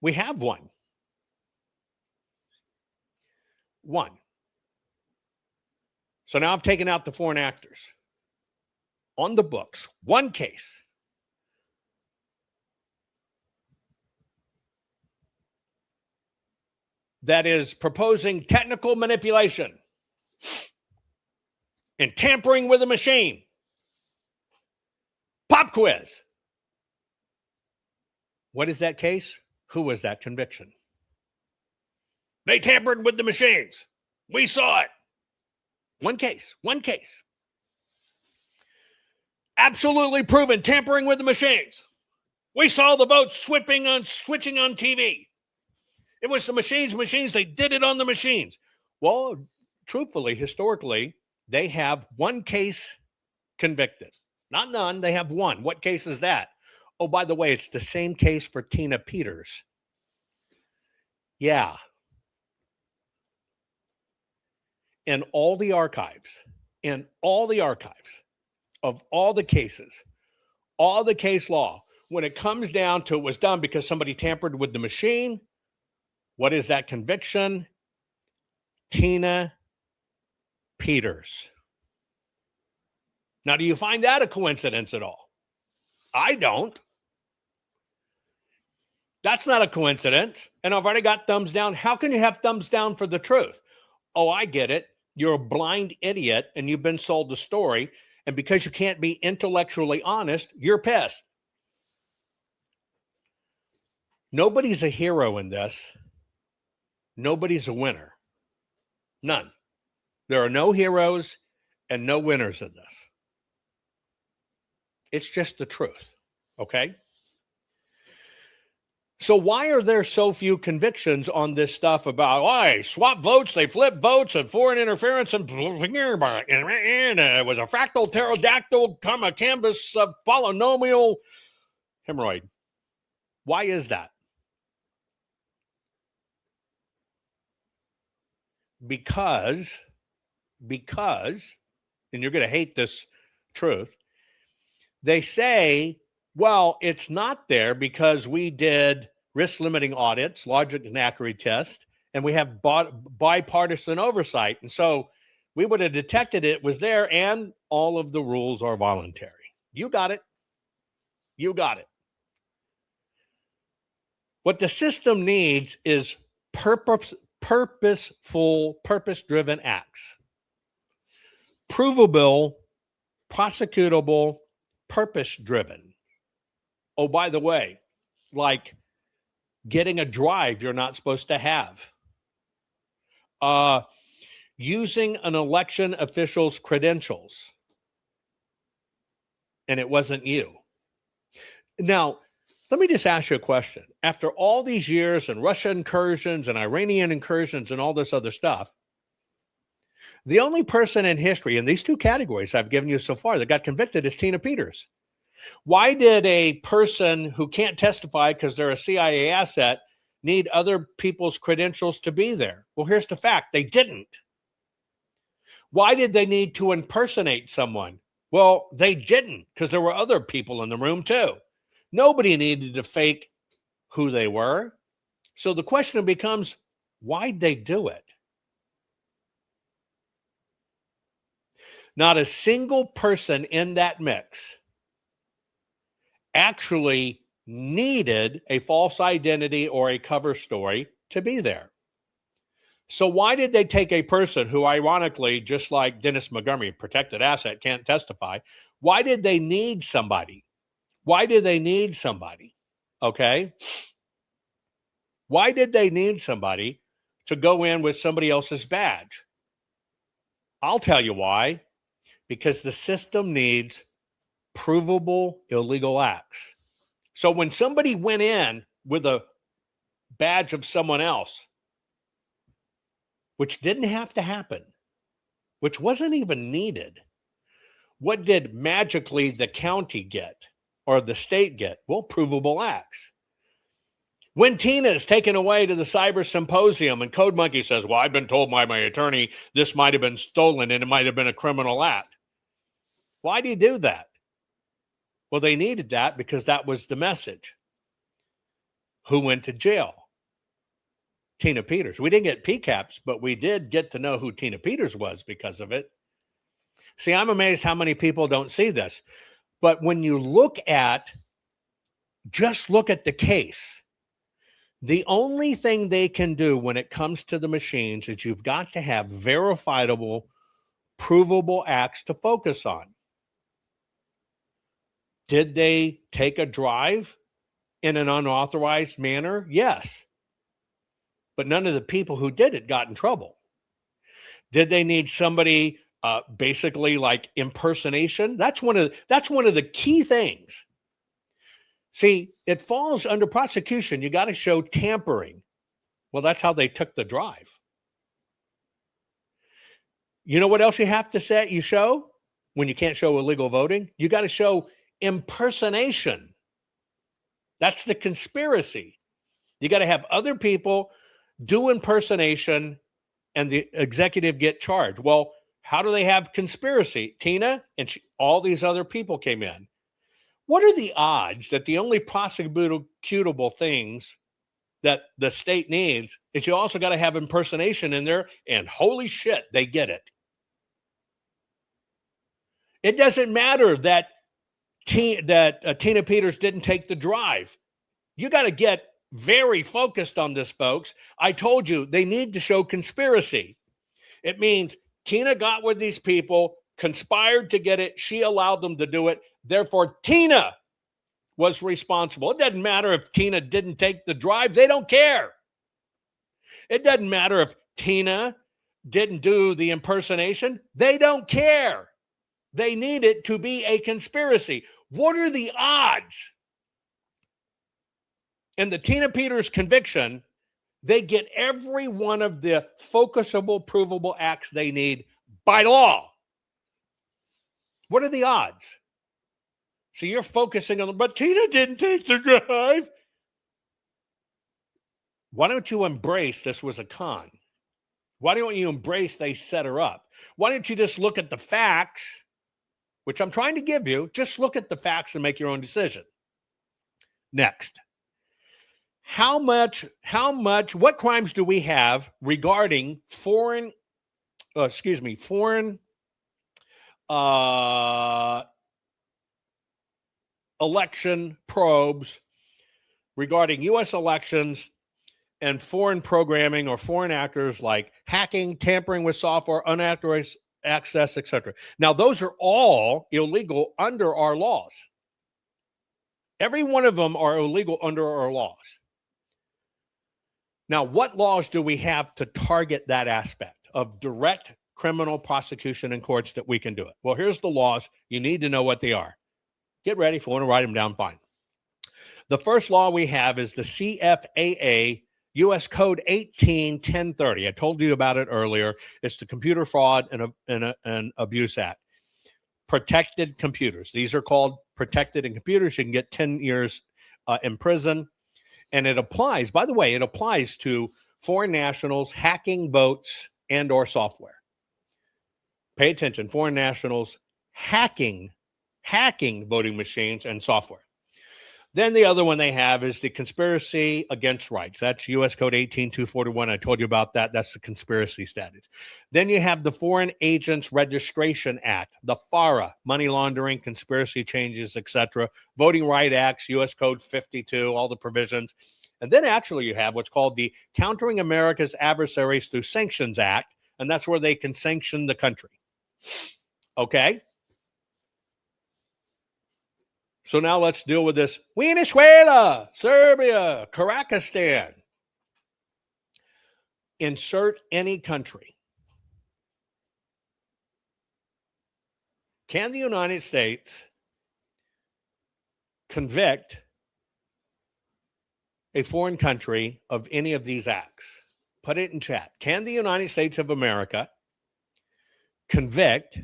We have one. One. So now I've taken out the foreign actors. On the books, one case. That is proposing technical manipulation and tampering with a machine. Pop quiz. What is that case? Who was that conviction? They tampered with the machines. We saw it. One case. Absolutely proven tampering with the machines. We saw the votes switching on TV. It was the machines, they did it on the machines. Well, truthfully, historically, they have one case convicted. Not none, they have one. What case is that? Oh, by the way, it's the same case for Tina Peters. Yeah. In all the archives of all the cases, all the case law, when it comes down to it was done because somebody tampered with the machine, what is that conviction? Tina Peters. Now, do you find that a coincidence at all? I don't. That's not a coincidence. And I've already got thumbs down. How can you have thumbs down for the truth? Oh, I get it. You're a blind idiot and you've been sold the story. And because you can't be intellectually honest, you're pissed. Nobody's a hero in this. Nobody's a winner. None. There are no heroes and no winners in this. It's just the truth. Okay? So why are there so few convictions on this stuff about, why swap votes, they flip votes, and foreign interference, and it was a fractal pterodactyl, a canvas polynomial hemorrhoid? Why is that? Because, and you're going to hate this truth, they say, well, it's not there because we did risk-limiting audits, logic and accuracy tests, and we have bipartisan oversight. And so we would have detected it was there, and all of the rules are voluntary. You got it. You got it. What the system needs is purposeful, purpose-driven acts. Provable, prosecutable, purpose-driven. Oh, by the way, like getting a drive you're not supposed to have. Using an election official's credentials. And it wasn't you. Now, let me just ask you a question. After all these years and Russia incursions and Iranian incursions and all this other stuff, the only person in history in these two categories I've given you so far that got convicted is Tina Peters. Why did a person who can't testify because they're a CIA asset need other people's credentials to be there? Well, here's the fact. They didn't. Why did they need to impersonate someone? Well, they didn't because there were other people in the room too. Nobody needed to fake who they were. So the question becomes, why'd they do it? Not a single person in that mix actually needed a false identity or a cover story to be there. So why did they take a person who, ironically, just like Dennis Montgomery, protected asset, can't testify? Why did they need somebody? Why did they need somebody? Okay. Why did they need somebody to go in with somebody else's badge? I'll tell you why. Because the system needs provable illegal acts. So when somebody went in with a badge of someone else, which didn't have to happen, which wasn't even needed, what did magically the county get or the state get? Well, provable acts. When Tina is taken away to the cyber symposium and Code Monkey says, well, I've been told by my attorney this might have been stolen and it might have been a criminal act. Why do you do that? Well, they needed that because that was the message. Who went to jail? Tina Peters. We didn't get PCAPs, but we did get to know who Tina Peters was because of it. See, I'm amazed how many people don't see this. But when you just look at the case, the only thing they can do when it comes to the machines is you've got to have verifiable, provable acts to focus on. Did they take a drive in an unauthorized manner? Yes. But none of the people who did it got in trouble. Did they need somebody basically like impersonation? That's one of the key things. See, it falls under prosecution. You got to show tampering. Well, that's how they took the drive. You know what else you have to say? You show when you can't show illegal voting? You got to show impersonation. That's the conspiracy. You got to have other people do impersonation and the executive get charged. Well, how do they have conspiracy? Tina and all these other people came in. What are the odds that the only prosecutable things that the state needs is you also got to have impersonation in there, and holy shit, they get it. It doesn't matter that Tina Peters didn't take the drive. You got to get very focused on this, folks. I told you they need to show conspiracy. It means Tina got with these people, conspired to get it. She allowed them to do it. Therefore, Tina was responsible. It doesn't matter if Tina didn't take the drive. They don't care. It doesn't matter if Tina didn't do the impersonation. They don't care. They need it to be a conspiracy. What are the odds? In the Tina Peters conviction, they get every one of the focusable, provable acts they need by law. What are the odds? So you're focusing on, but Tina didn't take the drive. Why don't you embrace this was a con? Why don't you embrace they set her up? Why don't you just look at the facts, which I'm trying to give you, just look at the facts and make your own decision. Next. What crimes do we have regarding foreign election probes regarding U.S. elections and foreign programming or foreign actors like hacking, tampering with software, unauthorized access, etc. Now, those are all illegal under our laws. Every one of them are illegal under our laws. Now, what laws do we have to target that aspect of direct criminal prosecution in courts that we can do it? Well, here's the laws. You need to know what they are. Get ready. If you want to write them down, fine. The first law we have is the CFAA U.S. Code 18-1030. I told you about it earlier. It's the Computer Fraud and Abuse Act. Protected computers. These are called protected in computers. You can get 10 years in prison. And it applies, by the way, it applies to foreign nationals hacking votes and or software. Pay attention, foreign nationals hacking voting machines and software. Then the other one they have is the conspiracy against rights. That's U.S. Code 18241. I told you about that. That's the conspiracy status. Then you have the Foreign Agents Registration Act, the FARA, money laundering, conspiracy changes, etc., Voting Right Acts, U.S. Code 52, all the provisions. And then actually you have what's called the Countering America's Adversaries Through Sanctions Act, and that's where they can sanction the country. Okay? So now let's deal with this. Venezuela, Serbia, Kazakhstan. Insert any country. Can the United States convict a foreign country of any of these acts? Put it in chat. Can the United States of America convict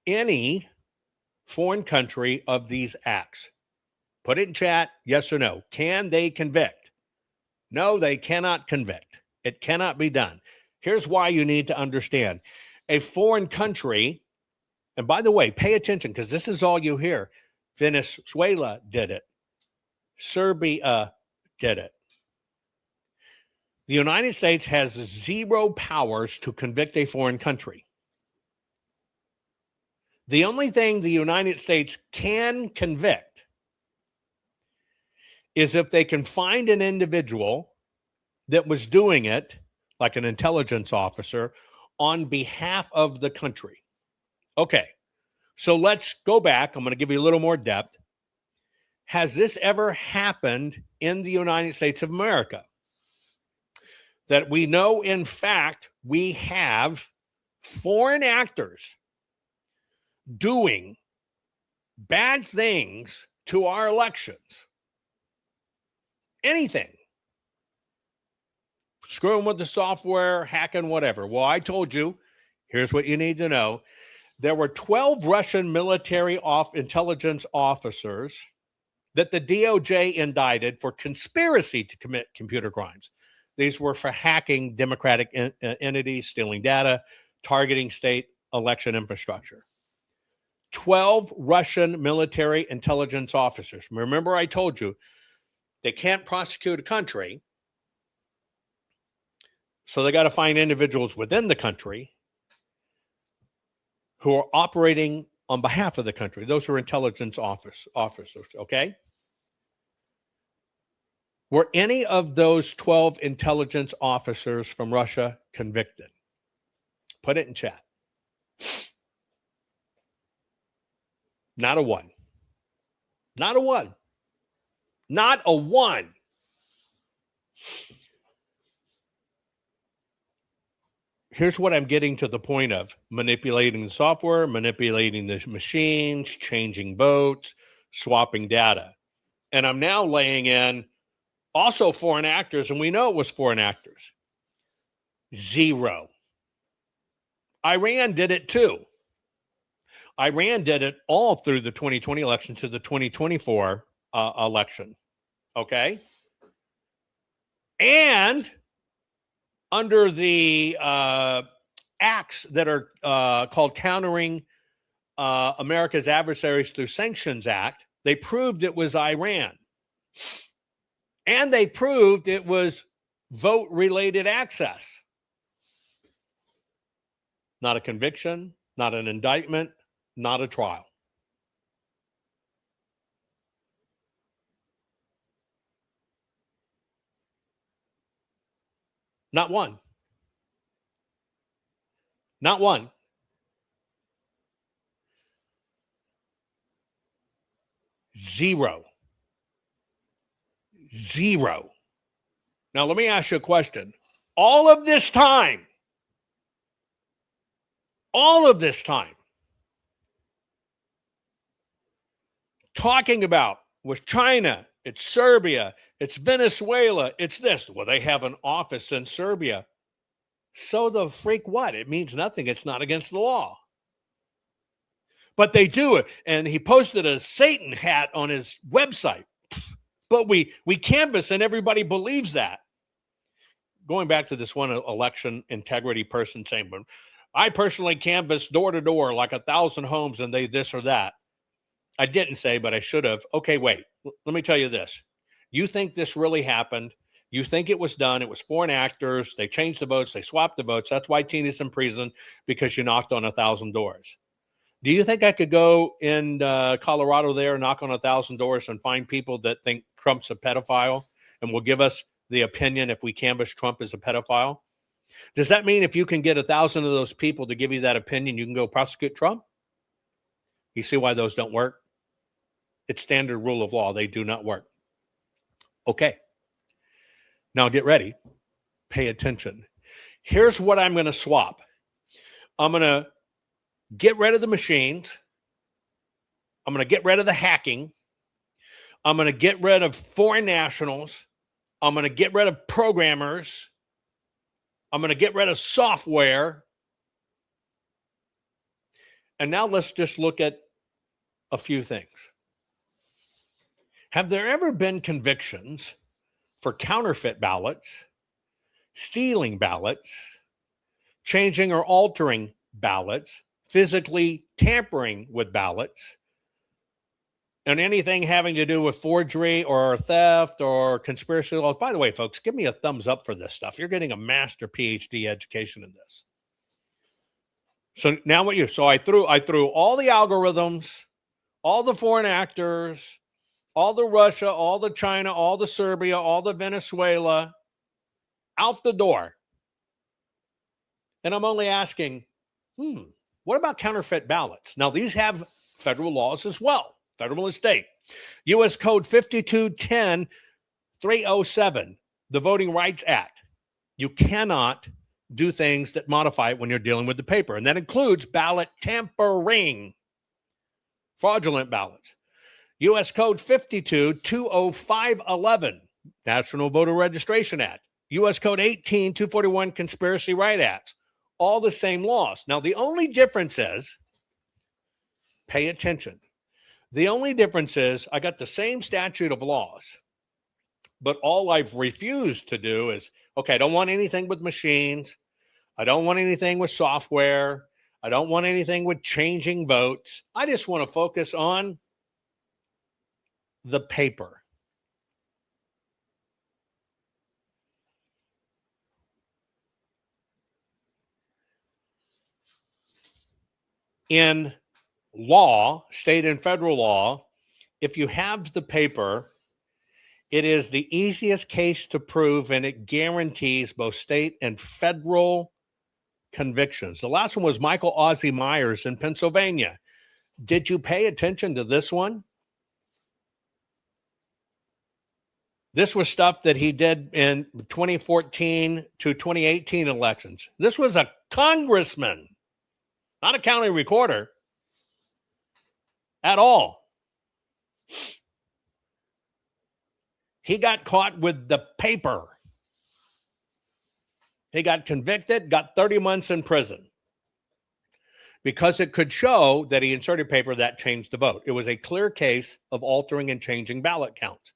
any foreign country of these acts? Put it in chat, yes or no. Can they convict? No, they cannot convict. It cannot be done. Here's why you need to understand. A foreign country, and by the way, pay attention because this is all you hear. Venezuela did it. Serbia did it. The United States has zero powers to convict a foreign country. The only thing the United States can convict is if they can find an individual that was doing it, like an intelligence officer, on behalf of the country. Okay, so let's go back. I'm going to give you a little more depth. Has this ever happened in the United States of America? That we know, in fact, we have foreign actors doing bad things to our elections. Anything. Screwing with the software, hacking, whatever. Well, I told you, here's what you need to know. There were 12 Russian military intelligence officers that the DOJ indicted for conspiracy to commit computer crimes. These were for hacking democratic entities, stealing data, targeting state election infrastructure. 12 Russian military intelligence officers. Remember, I told you they can't prosecute a country, so they got to find individuals within the country who are operating on behalf of the country. Those are intelligence officers, okay? Were any of those 12 intelligence officers from Russia convicted? Put it in chat. Not a one. Not a one. Not a one. Here's what I'm getting to the point of: manipulating the software, manipulating the machines, changing votes, swapping data. And I'm now laying in also foreign actors, and we know it was foreign actors. Zero. Iran did it too. Iran did it all through the 2020 election to the 2024 election. Okay? And under the acts that are called Countering America's Adversaries Through Sanctions Act, they proved it was Iran. And they proved it was vote-related access. Not a conviction, not an indictment, not a trial. Not one. Not one. Zero. Zero. Now, let me ask you a question. All of this time, talking about with China, it's Serbia, it's Venezuela, it's this. Well, they have an office in Serbia. So the freak what? It means nothing. It's not against the law. But they do it. And he posted a Satan hat on his website. But we canvass and everybody believes that. Going back to this one election integrity person saying, but I personally canvassed door to door like 1,000 homes and they this or that. I didn't say, but I should have. Okay, wait. Let me tell you this. You think this really happened? You think it was done? It was foreign actors. They changed the votes. They swapped the votes. That's why Tina's in prison, because you knocked on 1,000 doors. Do you think I could go in Colorado there, knock on 1,000 doors and find people that think Trump's a pedophile and will give us the opinion if we canvass Trump as a pedophile? Does that mean if you can get 1,000 of those people to give you that opinion, you can go prosecute Trump? You see why those don't work? It's standard rule of law. They do not work. Okay. Now get ready. Pay attention. Here's what I'm going to swap. I'm going to get rid of the machines. I'm going to get rid of the hacking. I'm going to get rid of foreign nationals. I'm going to get rid of programmers. I'm going to get rid of software. And now let's just look at a few things. Have there ever been convictions for counterfeit ballots, stealing ballots, changing or altering ballots, physically tampering with ballots, and anything having to do with forgery or theft or conspiracy laws? By the way, folks, give me a thumbs up for this stuff. You're getting a master PhD education in this. So now what so I threw all the algorithms, all the foreign actors, all the Russia, all the China, all the Serbia, all the Venezuela out the door. And I'm only asking, what about counterfeit ballots? Now, these have federal laws as well, federal and state. U.S. Code 5210-307, the Voting Rights Act. You cannot do things that modify it when you're dealing with the paper. And that includes ballot tampering, fraudulent ballots. U.S. Code 52-20511, National Voter Registration Act. U.S. Code 18-241, Conspiracy Right Acts. All the same laws. Now, the only difference is, pay attention. The only difference is I got the same statute of laws, but all I've refused to do is, okay, I don't want anything with machines. I don't want anything with software. I don't want anything with changing votes. I just want to focus on the paper. In law, state and federal law, if you have the paper, it is the easiest case to prove, and it guarantees both state and federal convictions. The last one was Michael Ozzie Myers in Pennsylvania. Did you pay attention to this one? This was stuff that he did in 2014 to 2018 elections. This was a congressman, not a county recorder at all. He got caught with the paper. He got convicted, got 30 months in prison because it could show that he inserted paper that changed the vote. It was a clear case of altering and changing ballot counts,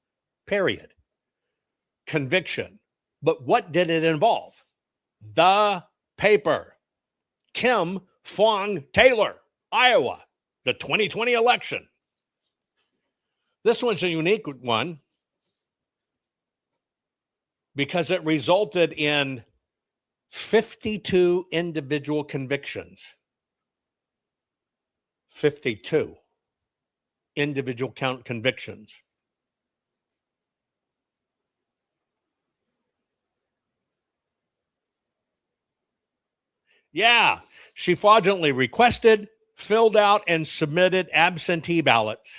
period. Conviction. But what did it involve? The paper. Kim Fong Taylor, Iowa, the 2020 election. This one's a unique one because it resulted in 52 individual convictions. 52 individual count convictions. Yeah, she fraudulently requested, filled out, and submitted absentee ballots.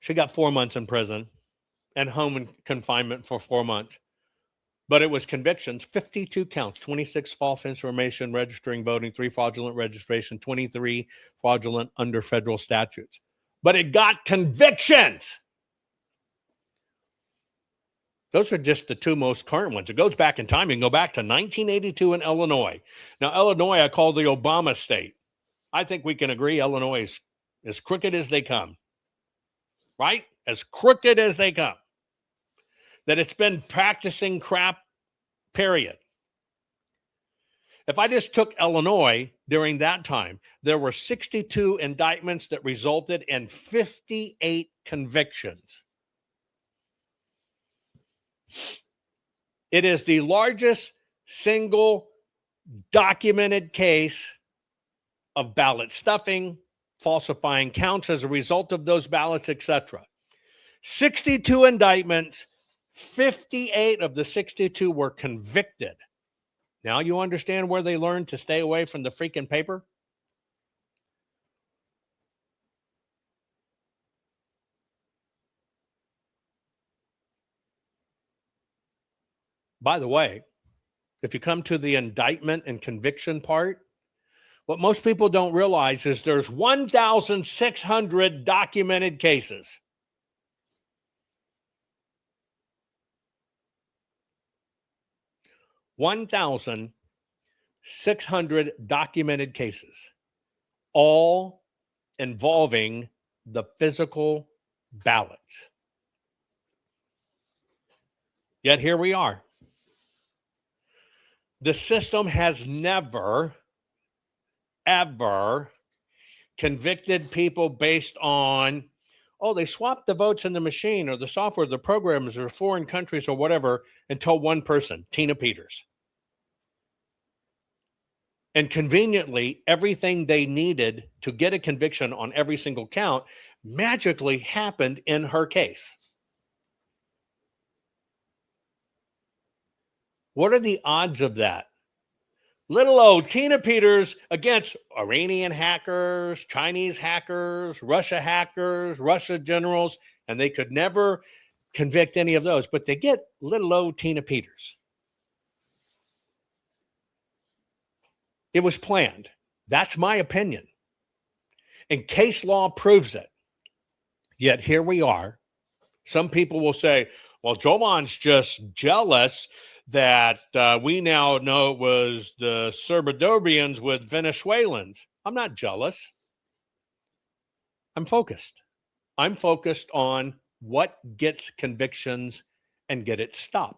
She got 4 months in prison and home confinement for 4 months. But it was convictions, 52 counts, 26 false information, registering voting, 3 fraudulent registration, 23 fraudulent under federal statutes. But it got convictions. Those are just the 2 most current ones. It goes back in time. You can go back to 1982 in Illinois. Now, Illinois, I call the Obama state. I think we can agree Illinois is as crooked as they come. Right? As crooked as they come. That it's been practicing crap, period. If I just took Illinois during that time, there were 62 indictments that resulted in 58 convictions. It is the largest single documented case of ballot stuffing, falsifying counts as a result of those ballots, etc. 62 indictments, 58 of the 62 were convicted. Now you understand where they learned to stay away from the freaking paper? By the way, if you come to the indictment and conviction part, what most people don't realize is there's 1,600 documented cases. $1,600 documented cases, all involving the physical ballots. Yet here we are. The system has never, ever convicted people based on, oh, they swapped the votes in the machine or the software, the programs or foreign countries or whatever, until one person, Tina Peters. And conveniently, everything they needed to get a conviction on every single count magically happened in her case. What are the odds of that? Little old Tina Peters against Iranian hackers, Chinese hackers, Russia generals, and they could never convict any of those, but they get little old Tina Peters. It was planned. That's my opinion. And case law proves it. Yet here we are. Some people will say, well, Jovan's just jealous that we now know it was the Serbians with Venezuelans. I'm not jealous. I'm focused. I'm focused on what gets convictions and get it stopped.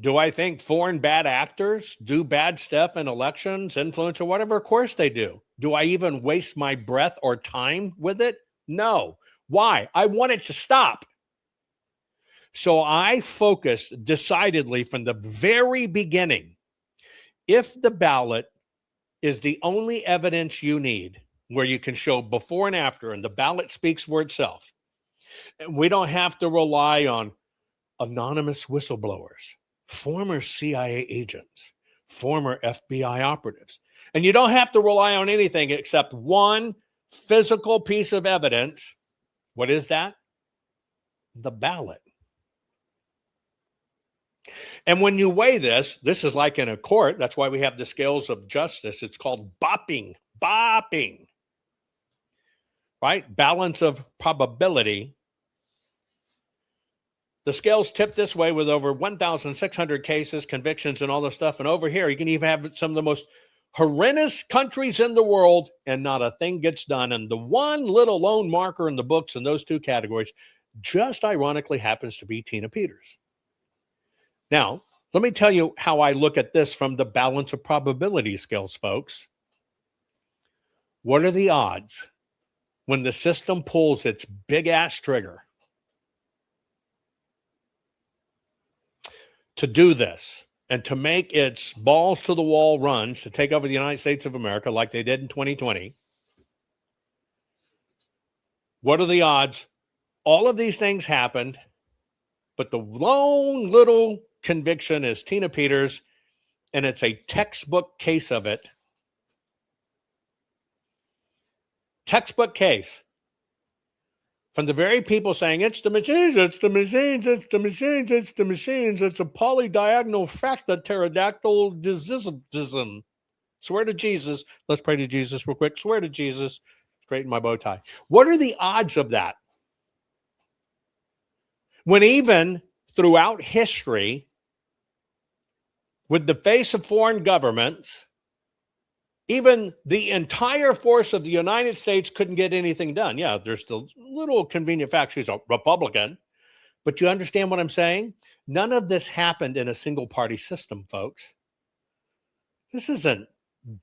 Do I think foreign bad actors do bad stuff in elections, influence, or whatever? Of course they do. Do I even waste my breath or time with it? No. Why? I want it to stop. So I focused decidedly from the very beginning. If the ballot is the only evidence you need, where you can show before and after, and the ballot speaks for itself, and we don't have to rely on anonymous whistleblowers, former CIA agents, former FBI operatives, and you don't have to rely on anything except one physical piece of evidence. What is that? The ballot. And when you weigh this is like in a court. That's why we have the scales of justice. It's called bopping, right? Balance of probability. The scales tip this way with over 1,600 cases, convictions, and all this stuff. And over here, you can even have some of the most horrendous countries in the world, and not a thing gets done. And the one little lone marker in the books in those two categories just ironically happens to be Tina Peters. Now, let me tell you how I look at this from the balance of probability scales, folks. What are the odds when the system pulls its big-ass trigger to do this and to make its balls-to-the-wall runs to take over the United States of America like they did in 2020? What are the odds? All of these things happened, but the lone little conviction is Tina Peters, and it's a textbook case of it. Textbook case. From the very people saying, it's the machines, it's the machines, it's the machines, it's the machines, it's a polydiagonal fracta pterodactyl diseasism. Swear to Jesus. Let's pray to Jesus real quick. Swear to Jesus. Straighten my bow tie. What are the odds of that? When even throughout history, with the face of foreign governments, even the entire force of the United States couldn't get anything done. Yeah, there's the little convenient fact she's a Republican, But you understand what I'm saying? None of this happened in a single party system, folks. This isn't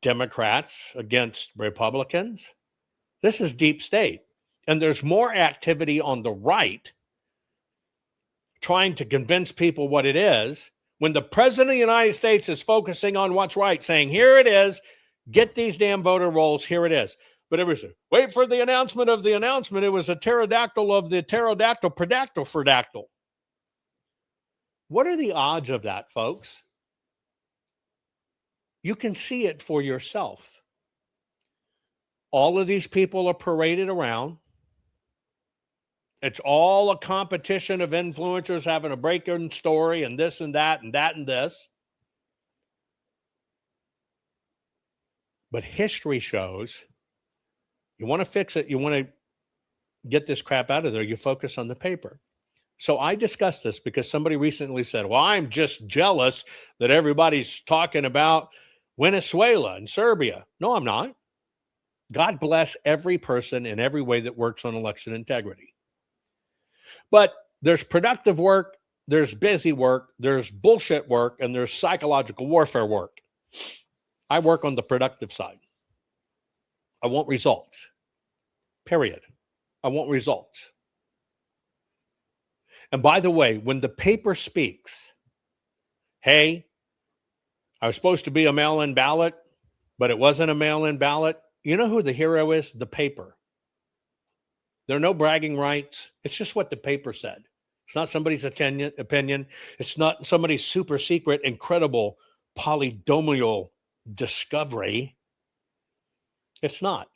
Democrats against Republicans. This is deep state. And there's more activity on the right trying to convince people what it is when the president of the United States is focusing on what's right, saying, here it is, get these damn voter rolls, here it is. But everybody, wait for the announcement of the announcement. It was a pterodactyl of the pterodactyl, predactyl, ferdactyl. What are the odds of that, folks? You can see it for yourself. All of these people are paraded around. It's all a competition of influencers having a break-in story and this and that and that and this. But history shows you want to fix it, you want to get this crap out of there, you focus on the paper. So I discussed this because somebody recently said, well, I'm just jealous that everybody's talking about Venezuela and Serbia. No, I'm not. God bless every person in every way that works on election integrity. But there's productive work, there's busy work, there's bullshit work, and there's psychological warfare work. I work on the productive side. I want results. Period. I want results. And by the way, when the paper speaks, hey, I was supposed to be a mail-in ballot, but it wasn't a mail-in ballot, you know who the hero is? The paper. There are no bragging rights. It's just what the paper said. It's not somebody's opinion. It's not somebody's super secret, incredible polynomial discovery. It's not.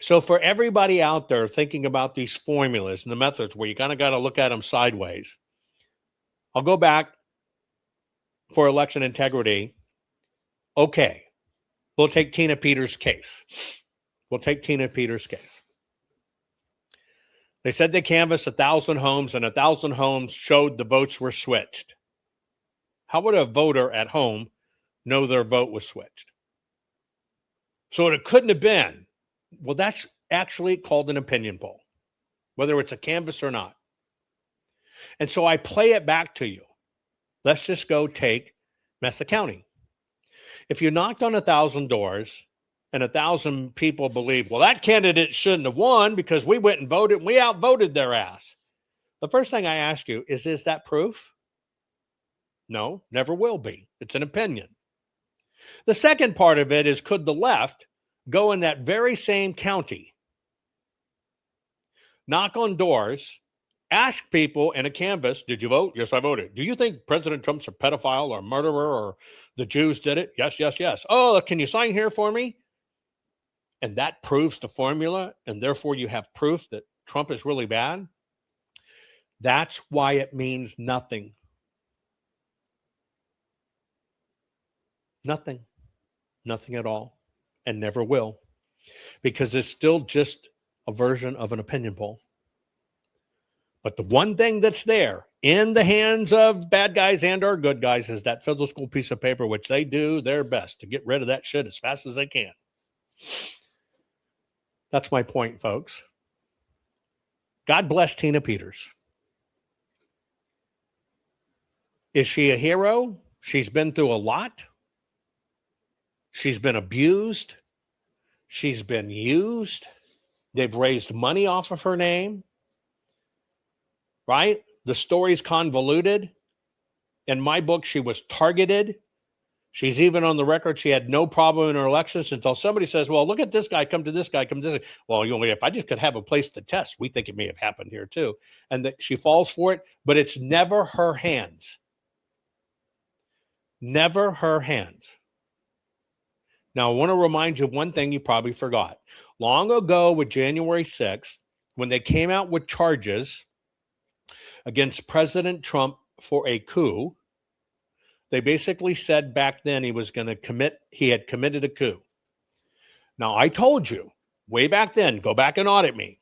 So for everybody out there thinking about these formulas and the methods where you kind of got to look at them sideways, I'll go back for election integrity. Okay, we'll take Tina Peters' case. They said they canvassed 1,000 homes and 1,000 homes showed the votes were switched. How would a voter at home know their vote was switched? So it couldn't have been. Well, that's actually called an opinion poll, whether it's a canvass or not. And so I play it back to you. Let's just go take Mesa County. If you knocked on 1,000 doors and 1,000 people believe, well, that candidate shouldn't have won because we went and voted and we outvoted their ass. The first thing I ask you is that proof? No, never will be. It's an opinion. The second part of it is, could the left go in that very same county, knock on doors, ask people in a canvass, did you vote? Yes, I voted. Do you think President Trump's a pedophile or a murderer or the Jews did it? Yes, yes, yes. Oh, can you sign here for me? And that proves the formula, and therefore you have proof that Trump is really bad. That's why it means nothing. Nothing. Nothing at all, and never will, because it's still just a version of an opinion poll. But the one thing that's there in the hands of bad guys and or good guys is that physical piece of paper, which they do their best to get rid of that shit as fast as they can. That's my point, folks. God bless Tina Peters. Is she a hero? She's been through a lot. She's been abused. She's been used. They've raised money off of her name. Right? The story's convoluted. In my book, she was targeted. She's even on the record. She had no problem in her elections until somebody says, well, look at this guy, come to this guy, come to this guy. Well, you know, if I just could have a place to test, we think it may have happened here too. And that she falls for it, but it's never her hands. Never her hands. Now, I want to remind you of one thing you probably forgot. Long ago with January 6th, when they came out with charges against President Trump for a coup, they basically said back then he had committed a coup. Now, I told you way back then, go back and audit me.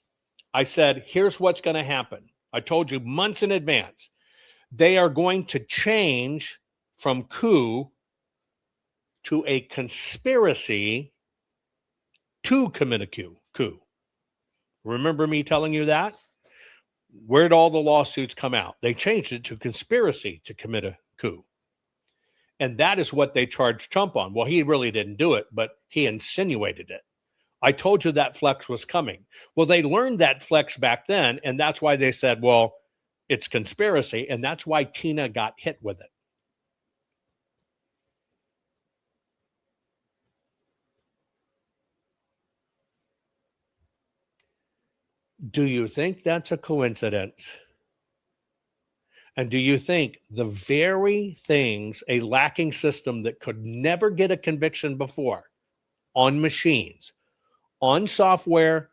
I said, here's what's going to happen. I told you months in advance. They are going to change from coup to a conspiracy to commit a coup. Remember me telling you that? Where'd all the lawsuits come out? They changed it to conspiracy to commit a coup. And that is what they charged Trump on. Well, he really didn't do it, but he insinuated it. I told you that flex was coming. Well, they learned that flex back then, and that's why they said, well, it's conspiracy, and that's why Tina got hit with it. Do you think that's a coincidence? And do you think the very things, a lacking system that could never get a conviction before on machines, on software,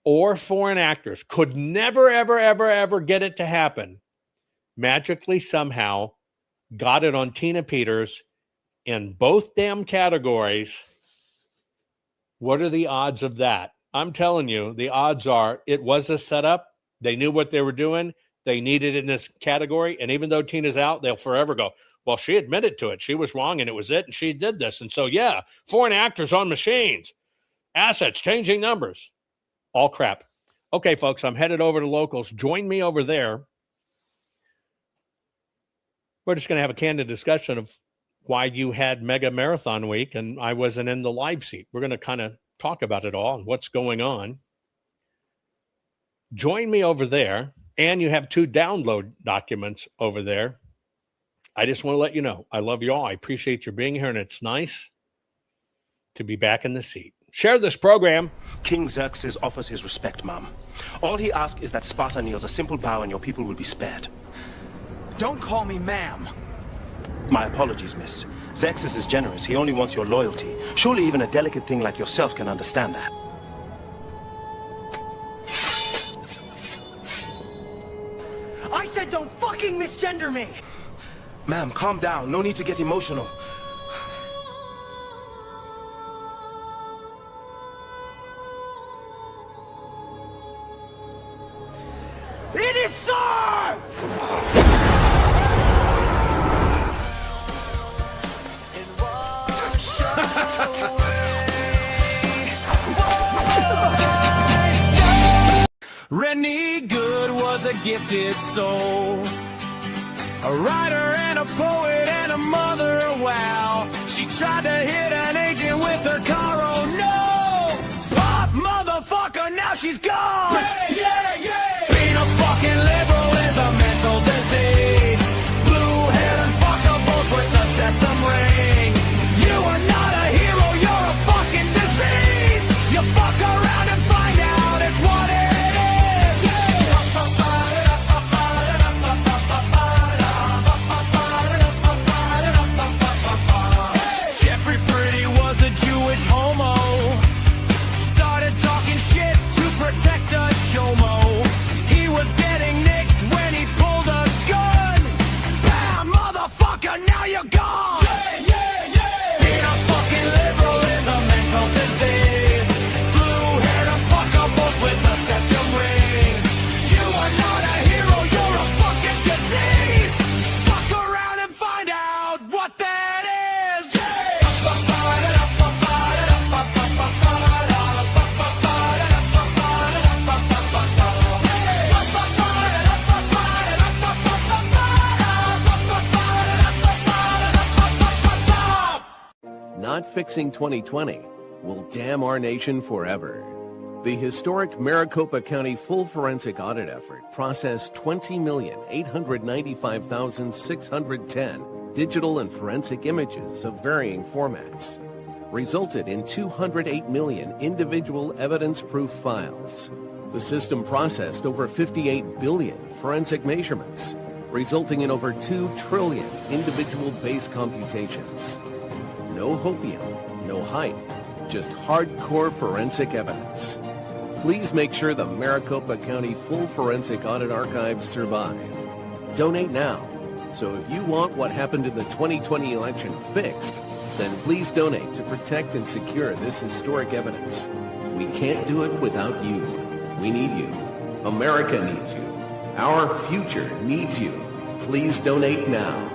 or foreign actors could never, ever, ever, ever get it to happen, magically somehow got it on Tina Peters in both damn categories? What are the odds of that? I'm telling you, the odds are it was a setup. They knew what they were doing. They needed it in this category. And even though Tina's out, they'll forever go, well, she admitted to it. She was wrong and it was it. And she did this. And so, yeah, foreign actors on machines, assets, changing numbers, all crap. Okay, folks, I'm headed over to locals. Join me over there. We're just going to have a candid discussion of why you had Mega Marathon Week and I wasn't in the live seat. We're going to kind of talk about it all and what's going on. Join me over there. And you have 2 download documents over there. I just want to let you know, I love you all. I appreciate you being here, and it's nice to be back in the seat. Share this program. King Xerxes offers his respect, Mom. All he asks is that Sparta kneels a simple bow and your people will be spared. Don't call me ma'am. My apologies, miss. Xerxes is generous. He only wants your loyalty. Surely even a delicate thing like yourself can understand that. I said don't fucking misgender me! Ma'am, calm down. No need to get emotional. It is sir! Rennie Good was a gifted soul, a writer and a poet and a mother, wow. She tried to hit an agent with her car, oh no! Pop, motherfucker, now she's gone! Yeah, yeah, yeah! Being a fucking liberal is a mental disease. Blue-haired and fuckables with the septum ring. You are not a hero, you're a fucking disease! You fuck around and find out it's what it is! Now you're gone! Yeah, yeah, yeah! Being a fucking liberal is a mental disease. Blue-haired and fuckables with the septum ring. You are not a hero, you're a fucking disease! Fuck around and find out what that is! Not fixing 2020 will damn our nation forever. The historic Maricopa County full forensic audit effort processed 20,895,610 digital and forensic images of varying formats, resulted in 208 million individual evidence-proof files. The system processed over 58 billion forensic measurements, resulting in over 2 trillion individual base computations. No hopium, no hype, just hardcore forensic evidence. Please make sure the Maricopa County Full Forensic Audit Archives survive. Donate now. So if you want what happened in the 2020 election fixed, then please donate to protect and secure this historic evidence. We can't do it without you. We need you. America needs you. Our future needs you. Please donate now.